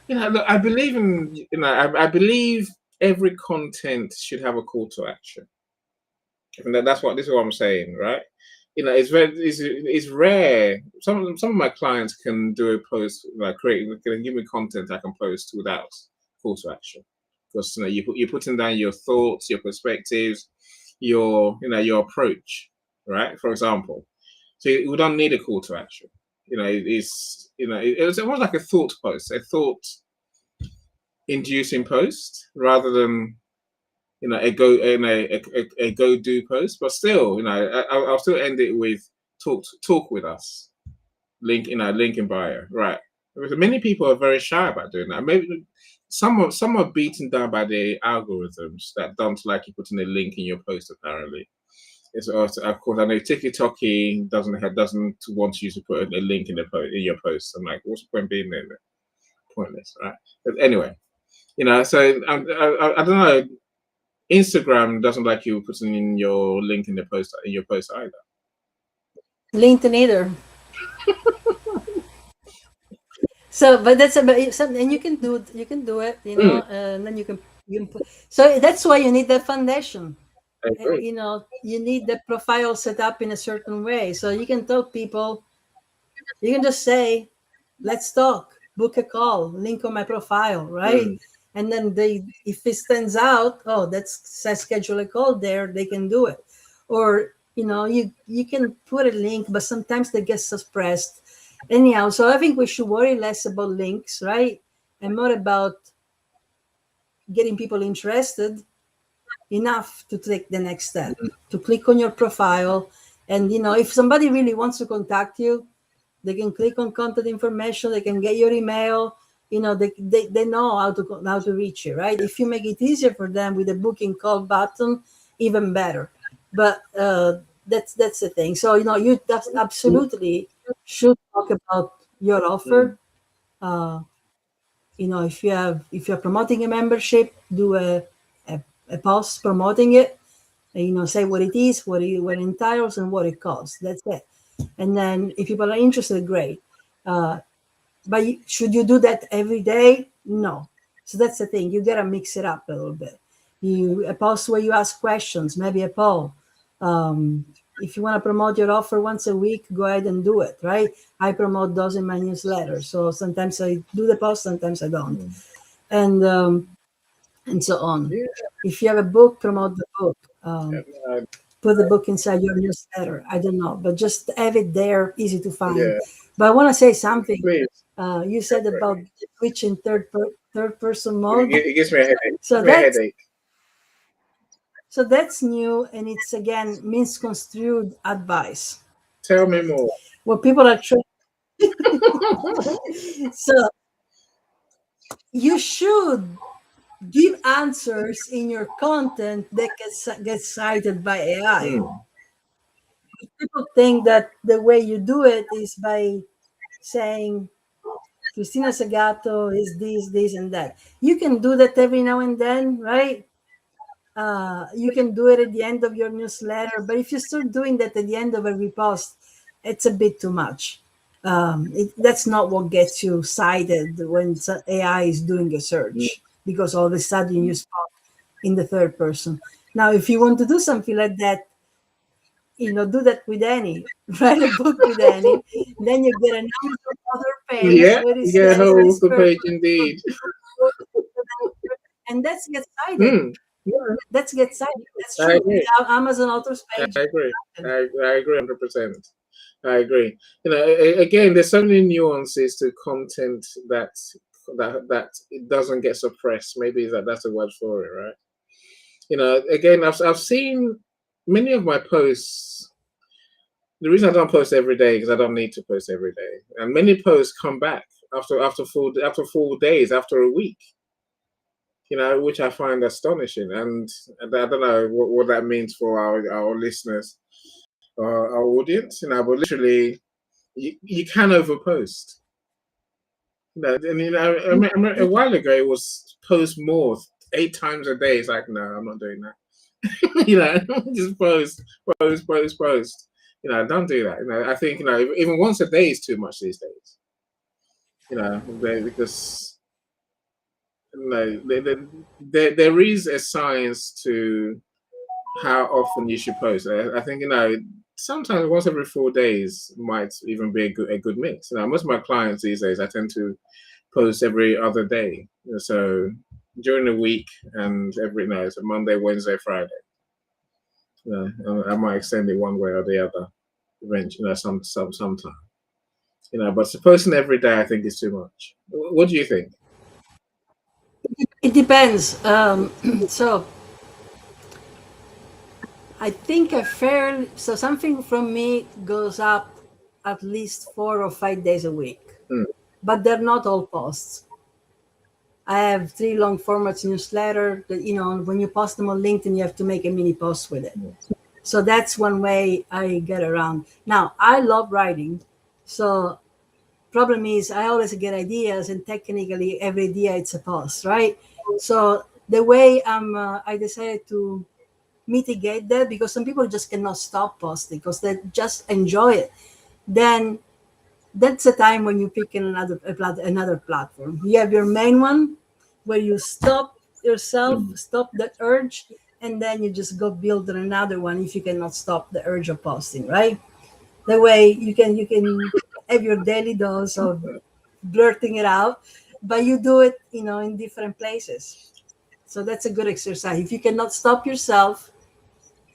You know, look, I believe in. You know, I believe every content should have a call to action. And that's what this is what I'm saying, right? You know, it's rare. Some of my clients can do a post, like can give me content I can post without call to action, because you know you're putting down your thoughts, your perspectives, your approach, right? For example, so we don't need a call to action. You know, it's almost like a thought post, a thought inducing post, rather than a go do post, but still, I'll still end it with talk with us. Link in bio, right? Because many people are very shy about doing that. Maybe some are beaten down by the algorithms that don't like you putting a link in your post. Apparently, it's also, of course, I know TikTok doesn't want you to put a link in in your post. I'm like, what's the point being there? Pointless, right? But anyway, so I don't know. Instagram doesn't like you putting in your link in your post either. LinkedIn either. So, but that's about it. And you can do it. You can do it. And then you can put. So that's why you need that foundation. I agree. You need the profile set up in a certain way, so you can tell people. You can just say, "Let's talk. Book a call. Link on my profile." Right. And then if it stands out, oh, that's I schedule a call there. They can do it, or you can put a link, but sometimes they get suppressed. Anyhow, so I think we should worry less about links, right, and more about getting people interested enough to take the next step, to click on your profile, and if somebody really wants to contact you, they can click on contact information. They can get your email. They know how to reach you, right? If you make it easier for them with the booking call button, even better. But that's the thing. So you absolutely should talk about your offer. If you're promoting a membership, do a post promoting it. And, say what it is, what it entails, and what it costs. That's it. And then if people are interested, great. But should you do that every day? No. So that's the thing. You gotta mix it up a little bit. A post where you ask questions, maybe a poll. If you want to promote your offer once a week, go ahead and do it. Right? I promote those in my newsletter. So sometimes I do the post, sometimes I don't, and so on. Yeah. If you have a book, promote the book. Uh, Put the book inside your newsletter. I don't know, but just have it there, easy to find. yeah. But I want to say something. Please. You said about switching third person mode. It gives me a headache. So that's new, and it's again misconstrued advice. Tell me more. Well, people are trying. So you should give answers in your content that gets cited by AI. People think that the way you do it is by saying Cristina Segato is this, and that. You can do that every now and then, right? You can do it at the end of your newsletter, but if you start doing that at the end of every post, it's a bit too much. That's not what gets you cited when AI is doing a search, because all of a sudden you spot in the third person. Now, if you want to do something like that, do that with Annie, write a book with Annie, then you get another other page Yeah, where it you get a says whole this page person, indeed. and that's get cited. Yeah, That's get cited. That's I true. agree. Amazon authors page. I agree. I agree 100%. I agree. Again, there's so many nuances to content that it doesn't get suppressed. Maybe that's a word for it, right? Again, I've seen many of my posts. The reason I don't post every day because I don't need to post every day, and many posts come back after 4 days, after a week. Which I find astonishing, and I don't know what that means for our listeners, our audience. But literally, you can overpost. I remember a while ago it was post more 8 times a day. It's like, no, I'm not doing that. Just post. Don't do that. I think even once a day is too much these days. Because there is a science to how often you should post. I think sometimes once every 4 days might even be a good mix. Most of my clients these days I tend to post every other day. So during the week and every night, so Monday, Wednesday, Friday. I might extend it one way or the other eventually, sometime. But posting every day I think is too much. What do you think? It depends. So I think so something from me goes up at least 4 or 5 days a week, Mm. but they're not all posts. I have 3 long formats newsletter that, when you post them on LinkedIn, you have to make a mini post with it. So that's one way I get around. Now, I love writing. So problem is I always get ideas, and technically every idea it's a post, right? So the way I decided to mitigate that, because some people just cannot stop posting because they just enjoy it, then that's the time when you pick in another platform. You have your main one where you stop yourself, stop that urge, and then you just go build another one if you cannot stop the urge of posting, right? That way you can have your daily dose of blurting it out, but you do it, in different places. So that's a good exercise. If you cannot stop yourself,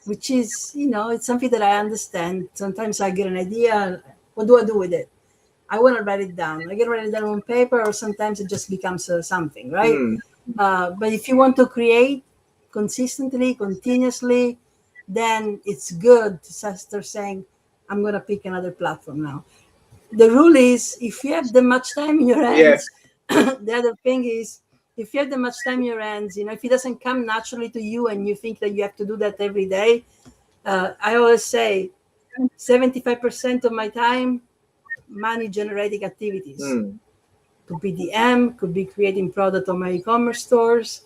which is, it's something that I understand. Sometimes I get an idea. What do I do with it? I want to write it down. I can write it down on paper, or sometimes it just becomes something, right? Mm. But if you want to create consistently, continuously, then it's good to start saying, I'm going to pick another platform now. The rule is, if you have that much time in your Yes. hands, the other thing is, if you have that much time in your hands, if it doesn't come naturally to you and you think that you have to do that every day, I always say 75% of my time, money generating activities. Mm. Could be DM, could be creating product on my e-commerce stores.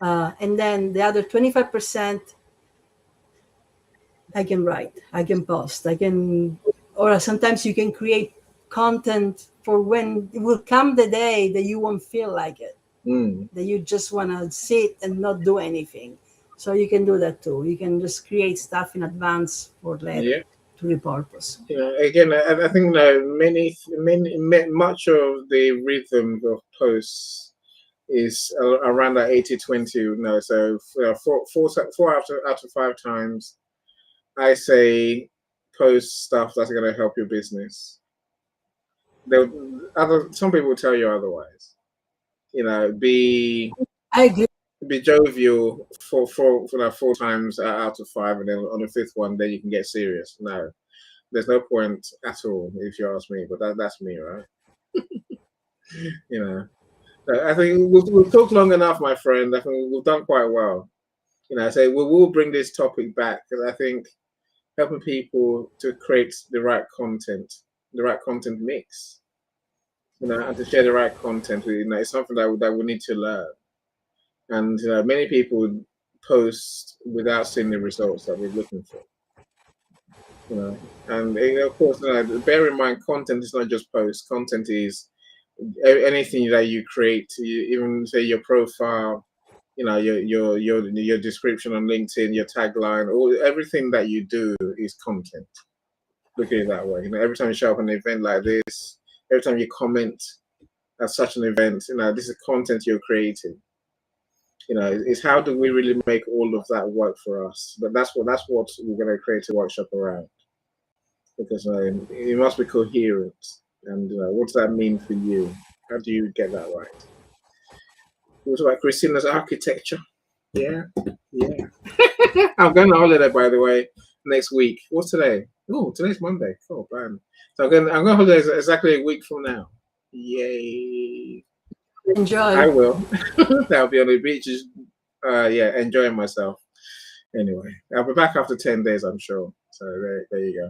And then the other 25%, I can write, I can post, or sometimes you can create content for when it will come the day that you won't feel like it, that you just want to sit and not do anything. So you can do that too. You can just create stuff in advance for later to repurpose. Again, I think much of the rhythm of posts is around that 80-20. So 4 out of 5 times, I say post stuff that's going to help your business. Some people will tell you otherwise. I agree. Be jovial for 4 times out of 5, and then on the 5th one, then you can get serious. No, there's no point at all, if you ask me. But that's me, right? I think we've talked long enough, my friend. I think we've done quite well. So we will bring this topic back, because I think helping people to create the right content mix, and to share the right content, it's something that we need to learn. And many people post without seeing the results that we're looking for. And of course, bear in mind, content is not just post. Content is anything that you create. Even say your profile, your description on LinkedIn, your tagline, everything that you do is content. Look at it that way. Every time you show up at an event like this, every time you comment at such an event, this is content you're creating. It's how do we really make all of that work for us? But that's what we're going to create a workshop around, because it must be coherent. And what does that mean for you? How do you get that right? It was about Christina's architecture. Yeah. I'm going on holiday, by the way, next week. What's today? Oh, today's Monday. Oh, man. So I'm going on holiday exactly a week from now. Yay. Enjoy. I will. I'll be on the beaches. Enjoying myself. Anyway, I'll be back after 10 days, I'm sure. So there you go.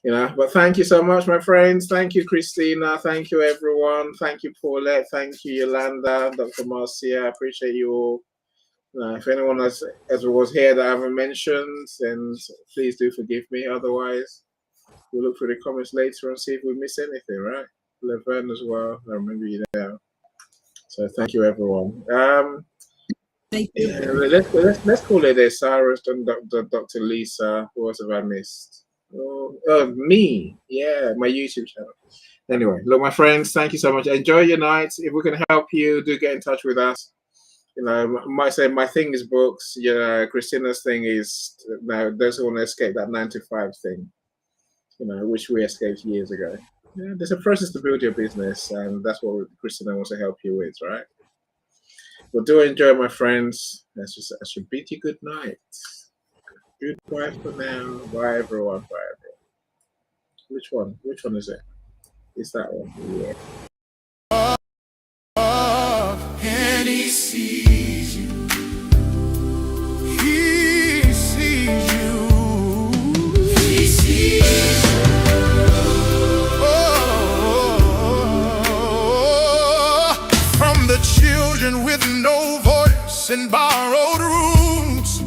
You know, but thank you so much, my friends. Thank you, Christina. Thank you, everyone. Thank you, Paulette. Thank you, Yolanda, Dr. Marcia. I appreciate you all. If anyone else was here that I haven't mentioned, then please do forgive me. Otherwise, we'll look through the comments later and see if we miss anything, right? Laverne as well. I remember you there. So thank you, everyone. Thank you. Yeah, let's call it there. Cyrus and Dr. Lisa. Who else have I missed? Oh, me. Yeah, my YouTube channel. Anyway, look, my friends, thank you so much. Enjoy your night. If we can help you, do get in touch with us. You know, I might say my thing is books. Christina's thing is now those who want to escape that 9 to 5 thing. You know, which we escaped years ago. Yeah, there's a process to build your business, and that's what Christina wants to help you with, right? Well, do enjoy, my friends. I should bid you good night. Goodbye for now. Bye, everyone. Bye, everyone. Which one? Which one is it? It's that one. Yeah. And he sees you. He sees you. He sees you. Oh, from the children with no voice in borrowed rooms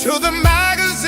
to the man